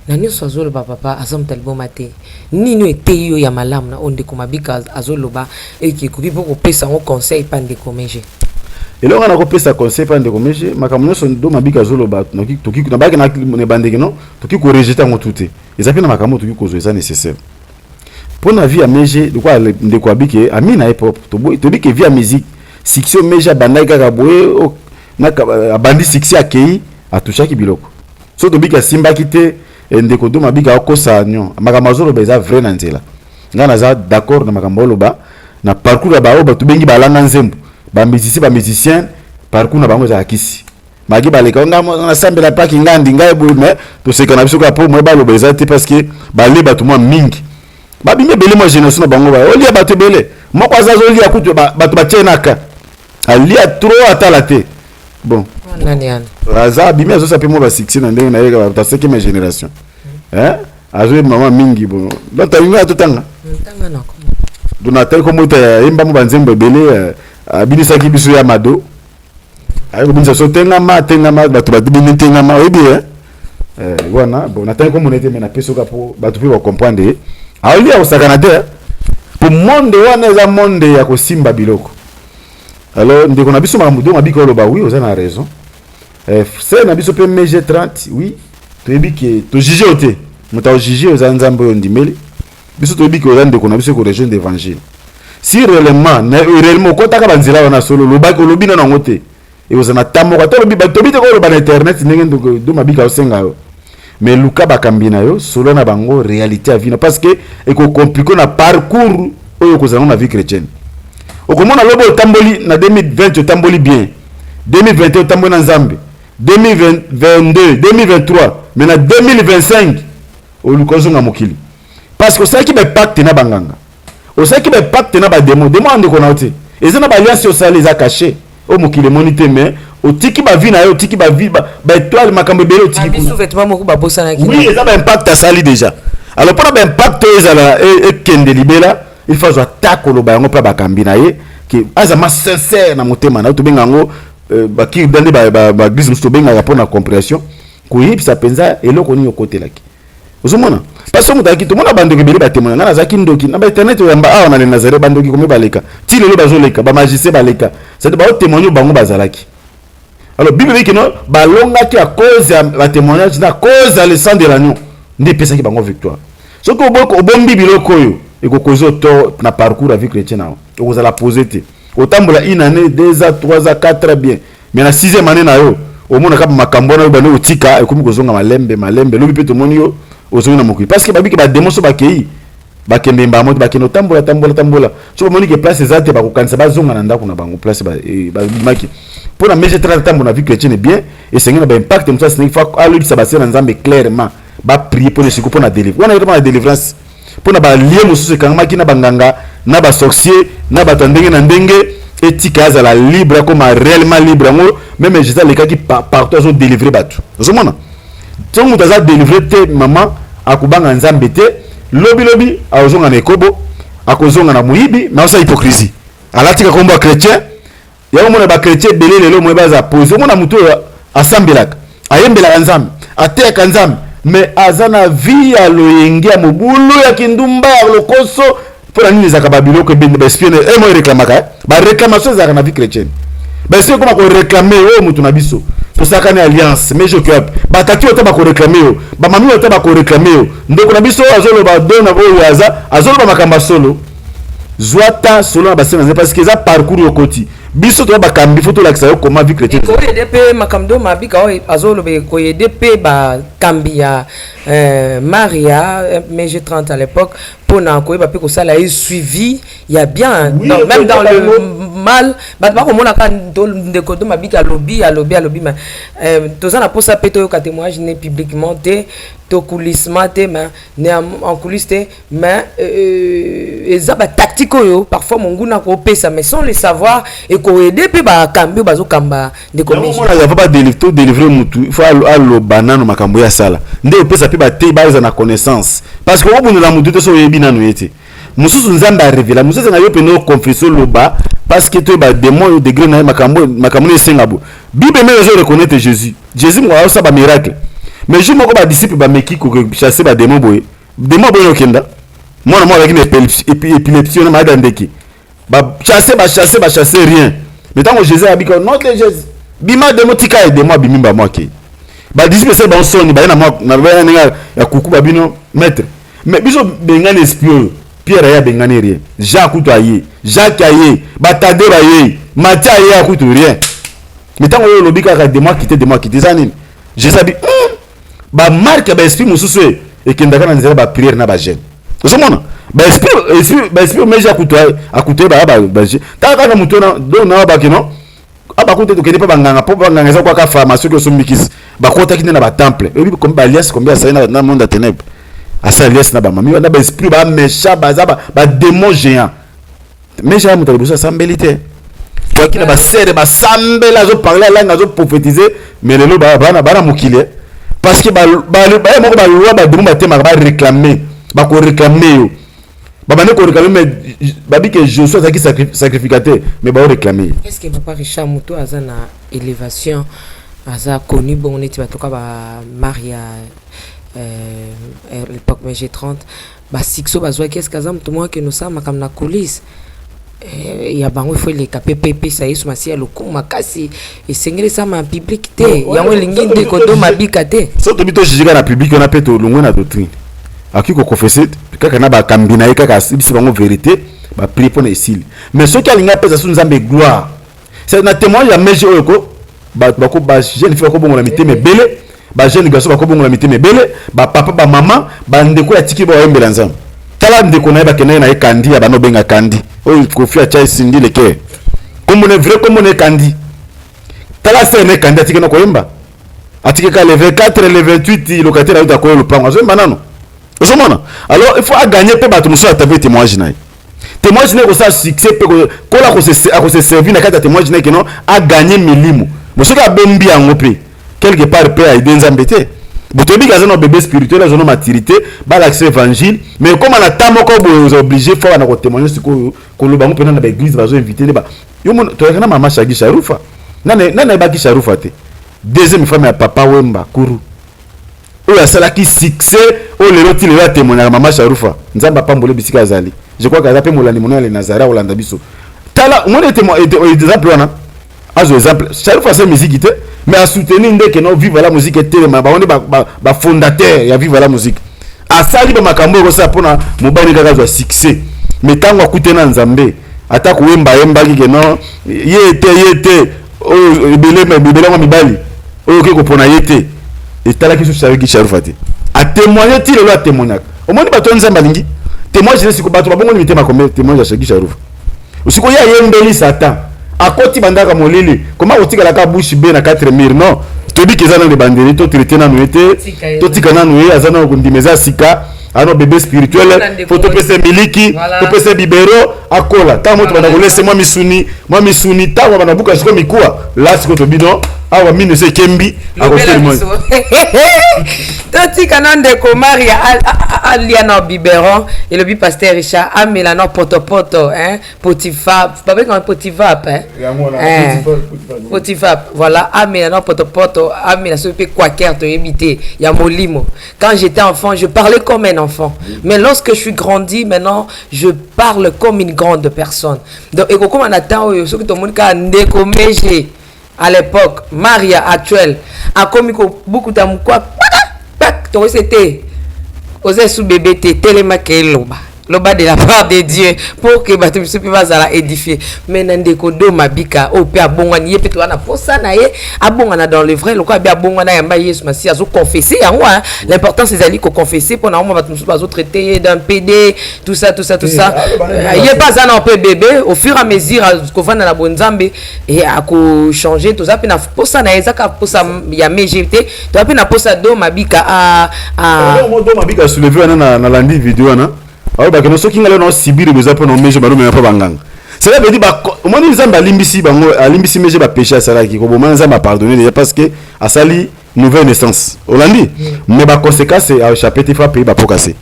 na nyonso azoloba papa azamtaliboma te nini eteyo ya malamu na ondeko mabika azoloba eki kubibo ko pesa ngo conseil pande komeje elonga na ko pesa conseil pande komeje makamuno so do mabika azoloba toki na baki na ne bandeke no toki ko rejeter ngo tuté ezapina makamu toki ko zo eza nécessaire pour la vie à meje de quoi de quoi bike amina hip hop to bike vie à musique section meja bandai kaka boye na bandi sixi akei atusha ki biloko so to bike simba kite ndeko do mabika okosa nyo makamazolo beza vrai na nzela ngana za d'accord na makambolo ba na parcours ba oba to bengi balanga nzembo ba musicien parcours na bango za akisi magi baleka na sambela paki ngandi ngai boye mais to sekana biso ka po mo ba lo beza te parce que ba le ba to mo mingi babime bele mo génération bango ba olia bato bele moko azazo olia kutu bato batienaka alia trop atala te bon nani ana aza bime azo sape mo ba 16 na ndenge na yeka ba 5e génération azo mama mingi bon donc talinga totanga tanga nako dona tel ko mota yemba mo banzembo bele abinisa ki biso ya mado ayo binza so tenga ma bato badibine tenga ma obi wana bon nataka ko monete mena peso ka po bato pe ba comprendre alia osakana te pour monde wana eza monde ya kosimba biloko alors ndeko na biso mamudo mabika oloba oui oza na raison c'est na biso pe mg 30 oui toyebi ke to juger ote muta juger oza nzambo yo ndimeli biso toyebi ke oza ndeko na biso ko région d'évangile si réellement kotaka banzela wana solo lobaki olobi na nango te et oza na tamoka to lobi te ko oloba na internet ndenge ndo mabika osenga yo mais luka bakambina yo solo na bango réalité à vie parce que eko compliqué na parcours oyo kozana na vie chrétienne okomona lobo tamboli na 2020 tamboli bien 2021 tamboli na nzambe 2022 2023 mais na 2025 olukozonga mokili parce que ça qui be pacte na banganga osaki be pacte na ba démon ande kona ote ezana ba alliance osale eza caché o mokili monité mais otiki ba vie na yo otiki ba vie ba étoile makambo belo otiki biso vêtement moko ba bosana ki oui eza ba impact asali déjà alors pour l'impact et kende libela il faut attaquer le bayango pa bakambi na ye que azama sincère na motema na to bengango ba ki dande ba glisse musto benga pour na compréhension ko yipsa penza eloko ni côté laki ozomona parce que mutaki to mona bandoki beli ba témoin ngana zaki ndoki na ba internet yamba awa na Nazare bandoki comme baleka ti lelo bazoleka ba magicien baleka c'est ba témoigner bango bazalaki alors bible dit que non balonga ki à cause ya témoignage na cause ya le sang de l'agneau ndi pesa ki bango victoire so ko bombi biloko yo et ko kozo to na parcours la vie chrétienne na ko za la poser te otambola une année 2 ans 3 ans 4 ans bien mais na 6e année na yo au monde ka makambo na bano otika e komi kozonga malembe lobi pe to moni yo ozonga mokui parce que babiki ba démonso ba kei ba kembe mba moto ba keno tambola so moni ke place ezate ba ko kanisa ba zonga na ndako na bango place ba bimaki pour la messe traiter na vie chrétienne bien et c'est un impact comme ça c'est faut aller ça baser na nzambe clairement ba prier pour le secours pour la délivrance on a vraiment la délivrance pour na ba lier mususu kangama kina banganga na ba sorcier na ba tandenge na ndenge etika za la libre comme réellement libre ngo même Jésus les cas qui partout sont délivrés batu ozomona so mutu aza délivrer te maman akubanga nzambe te lobi azonga na ekobo akozonga na muyibi na osa hypocrisie alatika komba chrétien ya mona ba chrétien belé lelo mo baza poser mona mutu asambelaka ayembela nzambe ateka nzambe mais azana vie ya loyenge ya mobulu ya kindumba ya lokoso pour la nini zaka babilo que ben bespione et moi réclamaka ba réclamation zaka na vie chrétienne ben c'est comment ko réclamer o mutu na biso to saka na alliance mais je que ba taki o ta ba ko réclamer o ba mami o ta ba ko réclamer o ndeko na biso azolo ba dona o yaza azolo ba makamba solo zwata solo ba sena parce que ça parcours au côté biso to ba kambi photo la ça comment vie chrétienne ko DP makamdo mabika o azolo be ko DP ba kambia Maria mais j'ai 30 à l'époque pour na ko ba pe ko sala est suivi il y a bien oui, même dans le mal ba ko mona kan de ko do mabika lobby mais toza na posa peto ka témoignage né publiquement to coulissement mais né en coulisses mais ezaba tactique yo parfois monguna ko pesa mais sans le savoir et ko aider pe ba kambi bazo kamba de commission on a pas délivrer mutu il faut allo banano makambo ya sala nde pesa pe ba te ba na connaissance parce que obu na mutu to so yebi nanu yete mususu nzamba révéla mususu nga yo pe no confession loba parce que to ba démon degré na makambo ne sengabo bible me zo reconnaître Jésus moi ça ba miracle mais je moko ba disciple ba meki ko chasser ba démon boy no kenda moi avec une épilepsie na ma dandeki ba chasser rien mais tant que Jésus a dit que non Jésus bima démon tika et démon bimimba moi ki ba disciple c'est ba soni ba na moi na ba nga ya kuku ba bino maître mais biso benga l'esprit Pierre ya bengani rien Jacques kuto aye Jacques aye batade ba ye Matthieu aye kuto rien mais tant que lobika ka démon quitter zanine Jésus a dit ba marque ba esprit mususu et kendaka na nzela ba prière na ba jeune ozomona ba esprit mais ja kuto ba ta kana muto na do na ba kino aba kuto to kende pa banganga po banganga za kwa ka pharmacie ko sombikisi ba kota kinde na ba temple et puis comme ba alias combien ça na monde à ténèbres à ça alias na ba mami na ba esprit ba méchant ba démon géant mais ja muto bosa sambelité toi qui na ba serre ba sambela zo parler langue zo prophétiser mais le ba mukile parce que ba loi ba démon ba tema ba réclamer ba ko réclamer yo ba bane ko réclamer mais ba bi que Josué a qui sacrificateur mais ba réclamer est-ce que papa Richard Muto azana élévation aza connu bon on était toka ba Maria l'époque mais j'ai 30 ba sixo bazwa qu'est-ce qu'azam tout moi que nous ça makam na coulisse ya bango faut les KPP ça yesu masia lokumu makasi esengeli ça ma public te yango lingi de kodo mabika te so to bito jijika na public on a peto longo na doctrine aki ko confesser kaka na ba kambina ye kaka bisi bango vérité ba prier pour esili mais ceux qui alinga pesa sous nzambe gloire c'est na témoin ya meje oyoko ba ko ba jeune fille ko bongo la miteme belé ba jeune garçon ba ko bongo la miteme belé ba papa ba maman ba ndeko ya tiki ba oyembela nzambe tala ndeko na ba kenena na kandi ya bano benga kandi oyo kofia chai sindi leke comme on est vrai comme on est kandi tala c'est ne kandi atike na koyemba atike ka le 24 le 28 locataire ayo ko le pango zo manano ozomona alors il faut gagner pe bato muso atape témoignage na témoignage na ko sa succès pe ko la ko se servir na kata témoignage na que non a gagner milimo muso ka bombi yango pe quelque part pe a aider nzambete botobi kaza no bébé spirituel azo no maturité ba l'accès évangile mais comme on a tant moko bo obligé faut na ko témoigner siko ko lo bango pena na ba église bazo inviter ba yo mon to kana mama Shagi Sharufa nana ba ki Sharufa te deuxième femme ya papa Wemba Kuru o ya sala ki succès o le roti le témoigner mama Sharufa nzamba pambole bisika azali je crois que za pe molani monale Nazara Olanda biso tala mon exemple wana azo exemple Sharufa c'est musique te mais à soutenir que non vive la musique et tellement on est fondateur ya vive la musique a sali ba makambo ko sa pona mobali kaka zo succès mais tango akutena nzambe ata ko wemba ki non yete o ebele ma mibali o ke ko pona yete et tala ki so Shagi Sharufa te a témoigner ti le lo témoigner au moins ba to nzamba lingi témoigner je sais ko ba to ba bongo limité ma comme témoigner ya Shagi Sharufa usiko ya yembeli Satan akoti bandaka molili comment otikala ka bouche be na 4 murs non to di kezana le bandeli to traiter na nuete to tikana nué azana ko ndimeza sika ano bébé spirituel photo pese miliki to pese bibero akola ta moto bana ko laisser moi misuni ta wa bana buka siko mikua là siko to bino awa mine se kembi akote moi toti kanon de komari aliana biberon et le pasteur Richard amelano poto hein potifap pas comme potifap hein potifap voilà amelano poto amela so pe quaker to éviter ya molimo quand j'étais enfant je parlais comme un enfant mais lorsque je suis grandi maintenant je parle comme une grande personne donc et comme on attend ce que tout le monde ka ndeko meje à l'époque Maria actuelle a commis beaucoup d'amukwa to c'était osé sous bébé telema ke loba de la part de Dieu pour que bato biso pe bazala édifier mais ndeko do mabika o pe abongani pe to na posa na ye abongana dans le vrai lokwa bia bongana yamba Yesu masi azo confesser yango l'important c'est d'aller confesser pour na mo bato biso bazo traiter d'un PD tout ça il pas ça non peu bébé au fur et à mesure ko vana na bonzambe et a ko changer tout ça pe na posa na ezaka posa ya mejete to pe na posa do mabika do mabika soulever na landi vidéo na ah bah que nous sommes qui allons subir les appels mais je me remets pas bangang cela veut dire bah moi nous avons limbisi bango limbisi mais j'ai pas péché à ça qui comme moi nous avons pardonné déjà parce que à sali nouvelle naissance Hollandi mais bah conséquence c'est à chapitre fois pays bah pour casser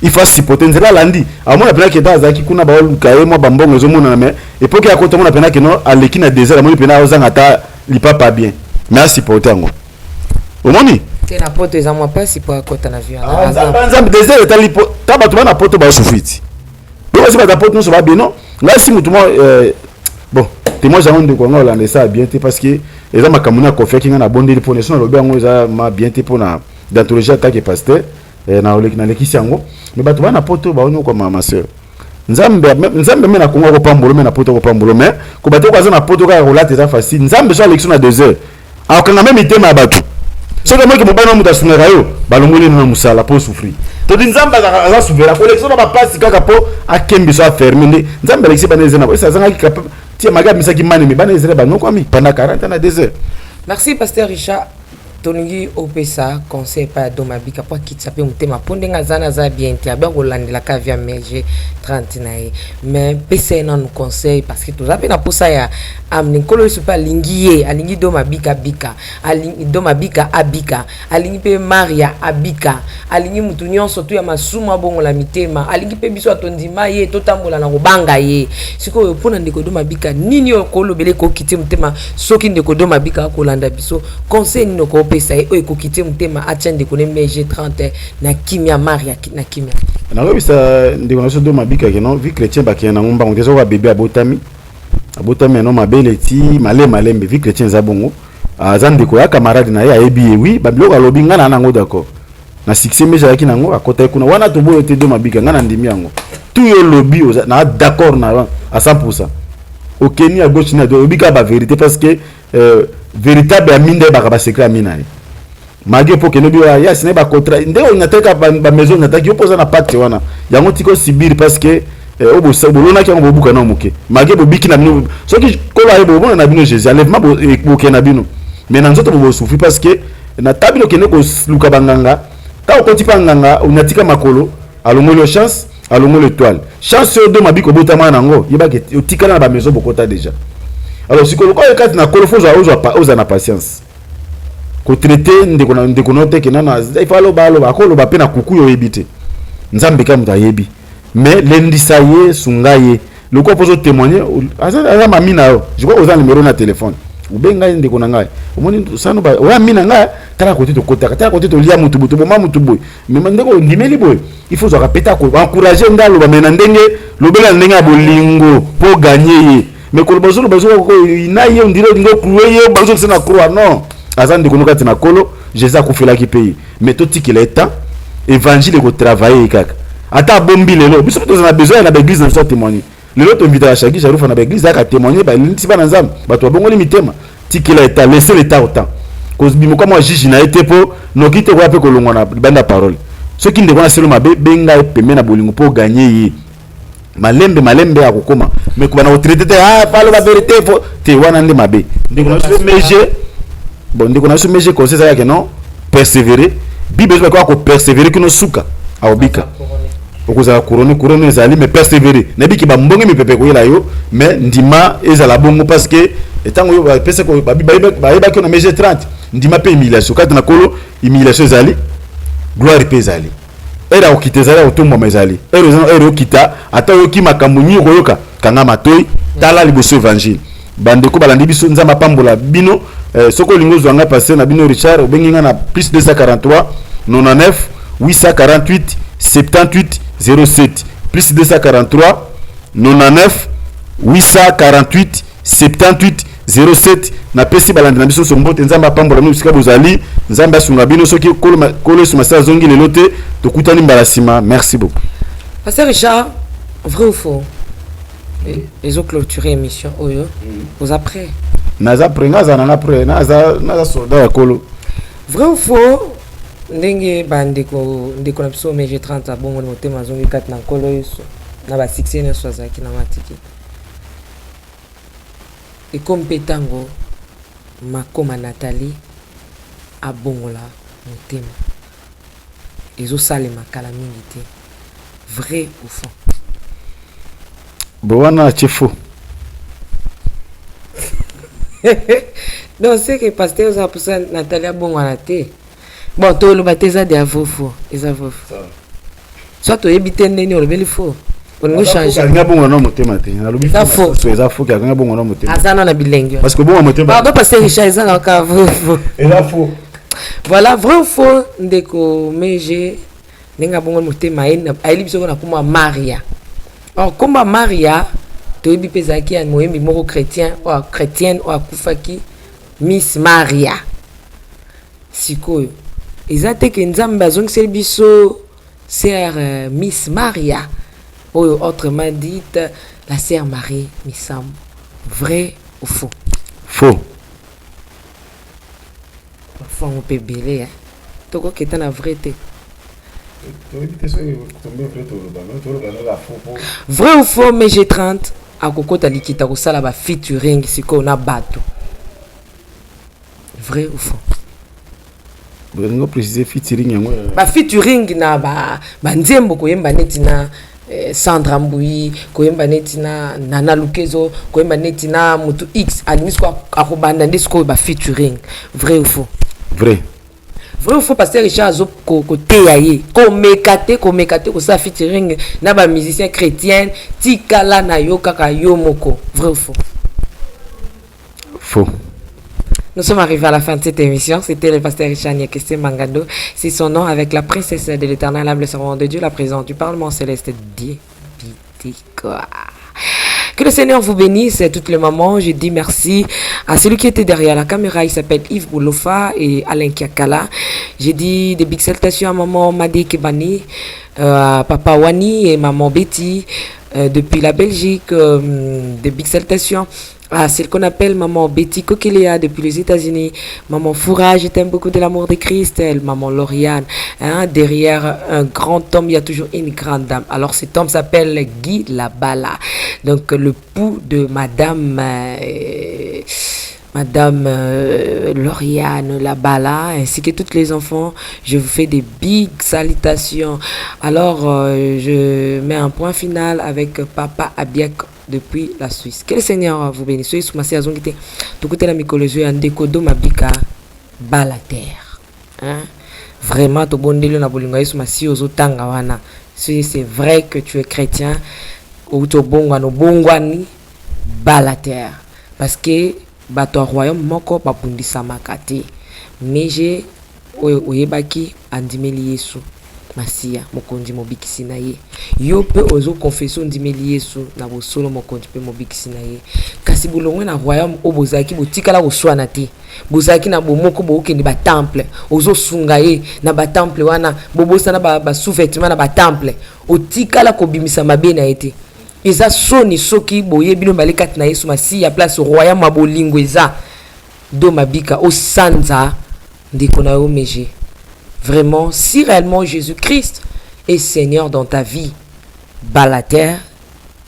il faut supporter nzela landi à moi la pena que dans zaki kuna ba kae moi bambongo zo mona mais et pour que à côté moi la pena que non à l'équipe na désert moi pena ozanga ta li pas bien mais à supporter ngo au moni c'est la porte des amours pas si pour côté na vie nzambe désert est ali ta bato na porte ba souffriti donc si ba porte nous va bien non là si mutu moi bon témoin j'en de ko ngala ça bien parce que eza makamuna ko fait kinga na bondeli pour nation lobi ngo eza ma bien pour na d'anthologie attaque pasteur na lekisi yango mais bato na porte ba ono ko ma sœur nzambe me na kongo ko pambolo me na porte ko pambolo mais ko bato ko za na porte ko relate eza facile nzambe so élection na 2 heures alors que na même itema bato so que moi que mobana muta sunga yo balongoli na musala pour souffrir to di nzamba za souvera collection na ba place kaka po akembi so fermer ndi nzamba lexi baneze na ça zanga ki capable ti maga misaki mani me baneze ba non kwami pendant 40 ans na 2 heures. Merci pasteur Richard toningi opesa conseil pa domabika pour kitsa pe mutema pondenga zana za bien ti abia kolandela ka via merger 30 nae mais pesa na nous conseil parce que tout ça pe na posa ya amni kolo super lingiye alingi domabika bika alingi domabika abika alingi pe Maria abika alingi mutu nyonso tu ya masuma bongo la mitema alingi pe biso atondima ye totambola na kobanga ye siko pona ndeko domabika nini okolo bele ko kiti mutema soki ndeko domabika kolanda biso conseil ni ko pesa e o ekokite mutema atende kone meje 30 na kimia Maria na kimia na robisa ndeko na so domabika ke non vie chrétien ba ke na ngomba ngezo wa bébé abotami no mabele ti malembe vie chrétien za bongo azande ko ya camarade na ya ebi oui babilo ka lobi ngana nango d'accord na succès meja yaki nango akota kuna wana to boyo te domabika ngana ndimi yango tout yo lobi na d'accord na à 100% au Kenya à gauche na do obika ba vérité parce que véritable aminde ba secret amina mage po keno biwa ya sine ba contrat ndeo inateka ba maison nataki opoza na pacte wana yango tiko sibiri parce que obo bolona ki ngo buka na muke mage bo biki na bino soki ko la bo bona na bino Jésus enlèvement bo ke na bino mais na nzoto bo souffrir parce que na tabino kene ko luka banganga ka ko tipa nganga unatika makolo alongolo chance alongolo étoile chance de mabiko botama nango yeba ke otika na ba maison bokota déjà alors si ko ko kati na kolo foza oza na patience ko traiter ndeko note ke nana il faut lo ba pe na kuku yo ebité nzambe ka muta yebi mais l'endisa ye sungaye le quoi pour témoigner asa mamina yo je crois aux numéro na téléphone ou benga ndeko na ngai omoni sano ba wa mina nga tala côté to kota tala côté to lia mutu bo mais ndeko ndimeli boy il faut répéter ko encourager ndalo ba mena ndenge lobela ndenge bolingo pour gagner mais ko bazo ko inaye ndiro ngo clouer bazo sena croix non asa ndeko nokati na kolo Jésus akufela ki pays mais to tikela état évangile ko travailler kaka ata bombi lelo biso to na besoin na l'église na témoigner lelo to invite à chaque jour na l'église aka témoigner ba linti ba nzam ba to bongoli mitema tikela état laisser l'état autant cause bimo comme moi juge na été po no kite ko ape ko longona banda parole ce qui ndeko na selo mabe benga pembe na bolingo pour gagner yi malembe akokoma mais ko bana retraité parle la vérité fo te wana ndi mabe ndeko na so meje bon ndeko na so meje conseil ça que non persévérer bible ko persévérer kino suka aobika okozala couronne ezali mais persévérer nabiki ba mbonge mipepe ko yela yo mais ndima ezala bongo parce que etango yo ba pesa ko ba ko na meje 30 ndima pe humiliation kati na kolo humiliation ezali gloire pe ezali era okite ezali otombo mezali ero okita ata yo ki makambo nyi koyoka kanga matoi tala liboso évangile bande ko balandi biso nzamba pambola bino soko lingo zwanga passer na bino Richard obenginga na plus 243 99 848 78 07 plus 243 99 848 78 07 na pesi balandi na biso sombote nzamba pambola no bisika bozali nzamba sunga bino soki kolo suma sa zongi lelote tokutani mbalasima merci beaucoup. Pasteur Richard, vrai ou faux? Ils ont clôturé l'émission oyo aux après. Naza prenga na après naza soldat ya kolo. Vrai ou faux? Ndenge bandeko ndeko na biso meje 30 abongo na motema zongi kat na kolo yeso na ba 6 na swazaki na matiki. Et comme petango makoma Nathalie abongola motema. Ezo sale makala mingi te. Vrai ou faux? Bowana chefo. Non, c'est que pasteur ça pour ça Nathalie abongola te. Bon, to lo bateza de avofo, ezavof. Soit to ebite ndeni o lebeli fo. On nous change. Nga bongo na motema te. Na lobi fo. So ezafo ka nga bongo na motema. Azana na bilenge. Parce que bongo motema. Pardon pasteur Richard ezana ka avofo. Ezafo. Voilà, vrai ou faux ndeko meje nenga bongo motema ena aili biso na kuma Maria. Or comme Maria to ebi pezaki an moyembi moko chrétien ou chrétienne ou akufaki Miss Maria. Sikoyo ezate ke nzambe azongiseli biso sœur Miss Maria ou autrement dit la sœur Marie Missam. Vrai ou faux? Faux. Faux on peut belé hein. Toko keta na vrai te. Vrai ou faux mais j'ai 30 akokota likita kosala ba featuring siko na bato. Vrai ou faux? Vous préciser featuring yango. Ba featuring na ba nzembo koyemba neti na Sandra Mbui koyemba neti na Nana Lukezo koyemba neti na mutu X alimis ko akobanda ndisiko ba featuring. Vrai ou faux? Vrai. Vrai ou faux pasteur Richard zo côté yaye ko mekate ko sa featuring na ba musicien chrétien tikala na yo kaka yo moko. Vrai ou faux? Faux. Nous sommes arrivés à la fin de cette émission. C'était le pasteur Richard Nyekese Mangando. C'est son nom avec la princesse de l'éternel, l'humble servante de Dieu, la présidente du Parlement céleste Diepitikoa. Que le Seigneur vous bénisse toutes les mamans. Je dis merci à celui qui était derrière la caméra. Il s'appelle Yves Boulofa et Alain Kiakala. J'ai dit des big salutations à maman Madi Kebani, à papa Wani et maman Betty depuis la Belgique. Des big salutations à celle qu'on appelle maman Betty Kokelia depuis les États-Unis. Maman Foura, je t'aime beaucoup de l'amour de Christ. Maman Lauriane. Hein, derrière un grand homme, il y a toujours une grande dame. Alors cet homme s'appelle Guy Labala. Donc le pouls de madame Lauriane Labala ainsi que tous les enfants. Je vous fais des big salutations. Alors je mets un point final avec papa Abiek depuis la Suisse. Que le Seigneur vous bénisse. Soyez sous ma sœur Zongite. Tout côté la mycologie, un décodo mabika. bala terre. Hein? Vraiment, to bondeli na bolingo Yesu masi ozotanga wana. Si c'est vrai que tu es chrétien, ou to bongwa no bongwani bala terre. Parce que bato royaume moko bapundisa makati. Mais j'ai oyebaki andimeli Yesu Masia mokonzi mobikisi na ye. Yo pe ozo confession ndimeli Yesu na bosolo mokonzi pe mobikisi na ye. Kasi bolongwe na royaume obozaki botikala koswana te. Bozaki na bomoko bokende ba temple ozo sunga ye na ba temple wana bobosa na ba sous-vêtements na ba temple otikala kobimisa mabe na ete. Eza soni soki boye bino balekati na Yesu Masia place royaume mabolingo eza do mabika o sanza ndeko na yo meje. Vraiment, si réellement Jésus-Christ est Seigneur dans ta vie, balater,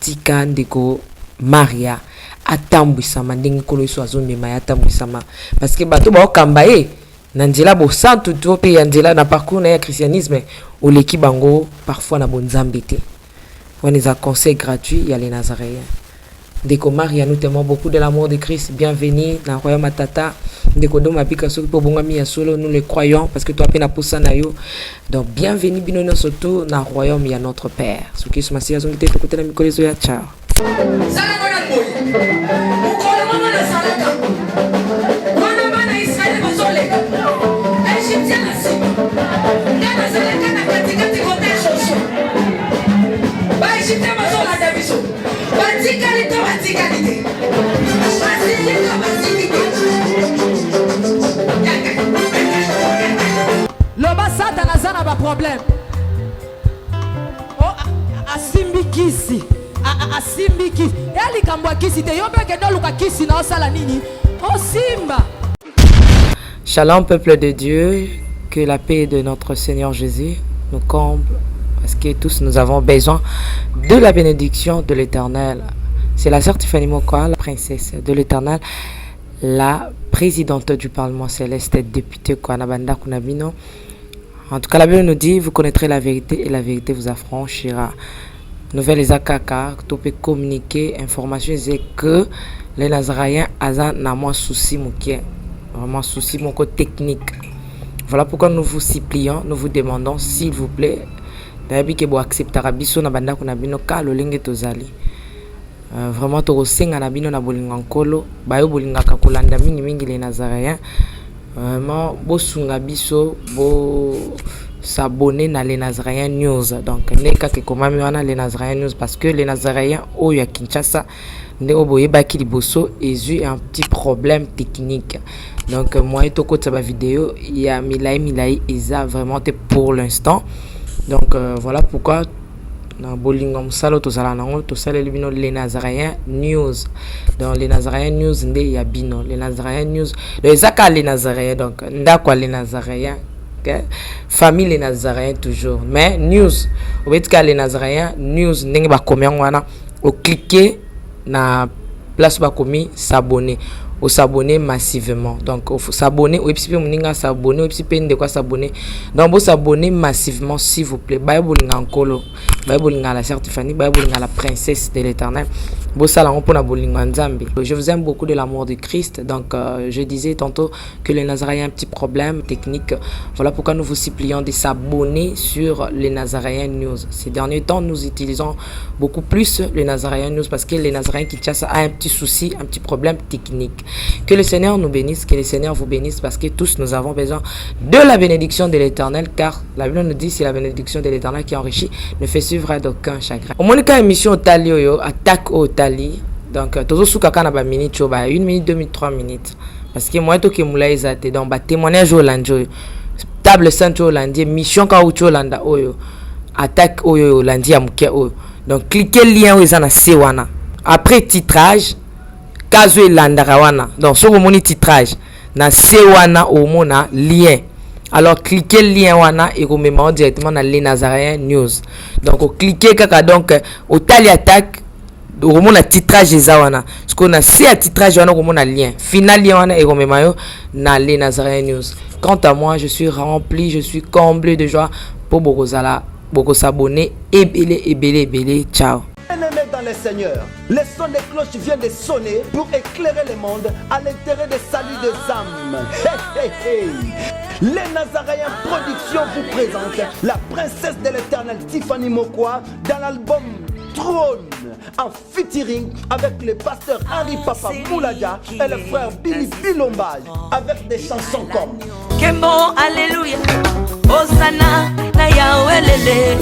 tika ndeko Maria, atambwisama ndenge kolo so azomema atambwisama parce que bato ba okamba e nanzela bo santu to pe yanzela na parcours na ya christianisme oleki bango parfois na bonzambe te. On les a conseils gratuits, il y a les Nazaréens. Ndeko Maria, nous t'aimons beaucoup de l'amour de Christ. Bienvenue dans le royaume Matata. Ndeko Doma Bika Soki pour Bongami Yasolo, nous les croyons parce que toi peine à pousser na yo. Donc bienvenue binono surtout dans le royaume il y a notre Père. Ce qui se passe à son côté de côté de Mikole Zoya. Ciao. Loba Satan azana ba problème. Oh asimbi kisi. Asimbi kisi. Eli kambwa kisi te yobe ke doluka kisi na osala nini? Oh simba. Shalom peuple de Dieu, que la paix de notre Seigneur Jésus nous comble parce que tous nous avons besoin de la bénédiction de l'Éternel. C'est la sœur Tiffany Mokoa, la princesse de l'Éternel, la présidente du Parlement céleste, députée Kwanabanda Kunabino. En tout cas, la Bible nous dit, vous connaîtrez la vérité et la vérité vous affranchira. Nouvelle Ezakaka, tu peux communiquer, information, c'est que les Nazaréens ont moins souci, vraiment souci, mon côté technique. Voilà pourquoi nous vous supplions, nous vous demandons, s'il vous plaît, d'ailleurs que vous accepterez Abisso Nabanda Kunabino, car le lingue est aux alliés. Vraiment to senga na bino na bolinga nkolo bayo bolinga ka kolanda mingi les Nazaréens vraiment bosunga biso bo s'abonner na les Nazaréens news donc neka ke komami wana les Nazaréens news parce que les Nazaréens o ya Kinshasa nde oboye baki liboso ezu un petit problème technique donc moi et toko tsa ba vidéo il y a milai eza vraiment pour l'instant donc voilà pourquoi na bolinga musalo tozala nango tosala libino les Nazaréens news dans les Nazaréens news nde ya bino les Nazaréens news les aka les Nazaréens donc ndakwa les Nazaréens famille les Nazaréens toujours mais news obetika les Nazaréens news ndenge ba komi wana o cliquer na place ba komi s'abonner au s'abonner massivement donc il faut s'abonner ou puis moninga s'abonner ou puis de quoi s'abonner donc vous s'abonner massivement s'il vous plaît bible ngakolo bible ngala sœur Tiffany bible ngala princesse de l'Éternel bo sala on pona bolinga nzambe. Je vous aime beaucoup de l'amour de Christ donc je disais tantôt que les Nazaréens un petit problème technique, voilà pourquoi nous vous supplions de s'abonner sur les Nazaréens news. Ces derniers temps nous utilisons beaucoup plus les Nazaréens news parce que les Nazaréens Kinshasa a un petit souci, un petit problème technique. Que le Seigneur nous bénisse, que le Seigneur vous bénisse parce que tous nous avons besoin de la bénédiction de l'Éternel car la Bible nous dit c'est la bénédiction de l'Éternel qui enrichit ne fait suivre d'aucun chagrin. Au moins quand émission au tali yo attaque au tali donc tozo suka kana ba minute cho ba 1 minute 2 minutes 3 minutes parce que moi to ke mula ezate donc ba témoignage au lanjo table sainte au landie mission ka au landa oyo attaque oyo landi ya muke oyo donc cliquez lien oyo za na sewana après titrage kazo elandaka wana donc so komoni titrage na sewana omona lien alors cliquez lien wana et komema directement na les Nazaréens news donc cliquez kaka donc au tali attaque omona titrage ezawana parce qu'on a c'est à titrage wana komona lien final lien wana et komema yo na les Nazaréens news. Quant à moi je suis rempli, je suis comblé de joie pour boko s'abonner et belé ciao. Bien-aimés dans les seigneurs, le son des cloches vient de sonner pour éclairer le monde à l'intérêt des saluts des âmes. Hey, hey, hey. Les Nazaréens Productions vous présentent la princesse de l'éternel Tiffany Mokwa dans l'album Trône, en featuring avec le pasteur Henri Papa Mouladia et le frère Billy Bilombage avec des chansons comme Kembo, Alléluia, Osana, na Yahweh,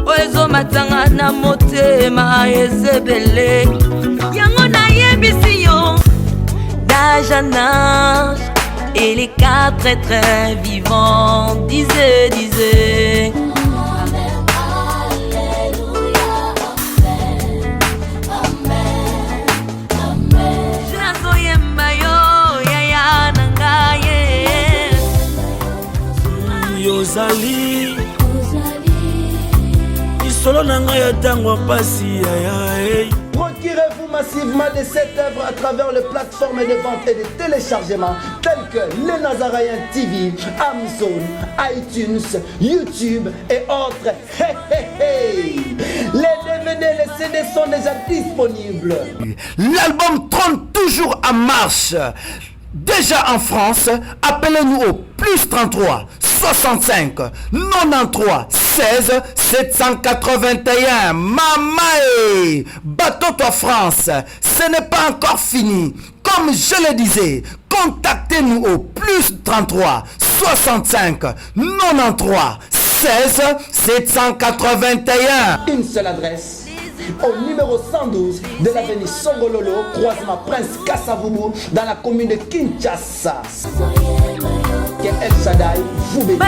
Oezo Matanga, na Motema, Ezebele, Yango na Yebisiyo, d'âge en âge, et les quatre êtres vivants disaient. Yozali Isolo nanga ya tango pasi ya. Procurez-vous massivement de cette œuvre à travers les plateformes de vente et de téléchargement telles que Les Nazaréens TV, Amazon, iTunes, YouTube et autres. Hey, hey, hey. Les DVD, les CD sont déjà disponibles. L'album Trône toujours en marche. Déjà en France, appelez-nous au plus 33 65 93 16 781. Mamae, bateau-toi France, ce n'est pas encore fini. Comme je le disais, contactez-nous au plus 33 65 93 16 781. Une seule adresse. Au numéro 112 de l'avenue Songololo, croisement Prince Kassavubu, dans la commune de Kinshasa. Que El Shaddai vous bénisse.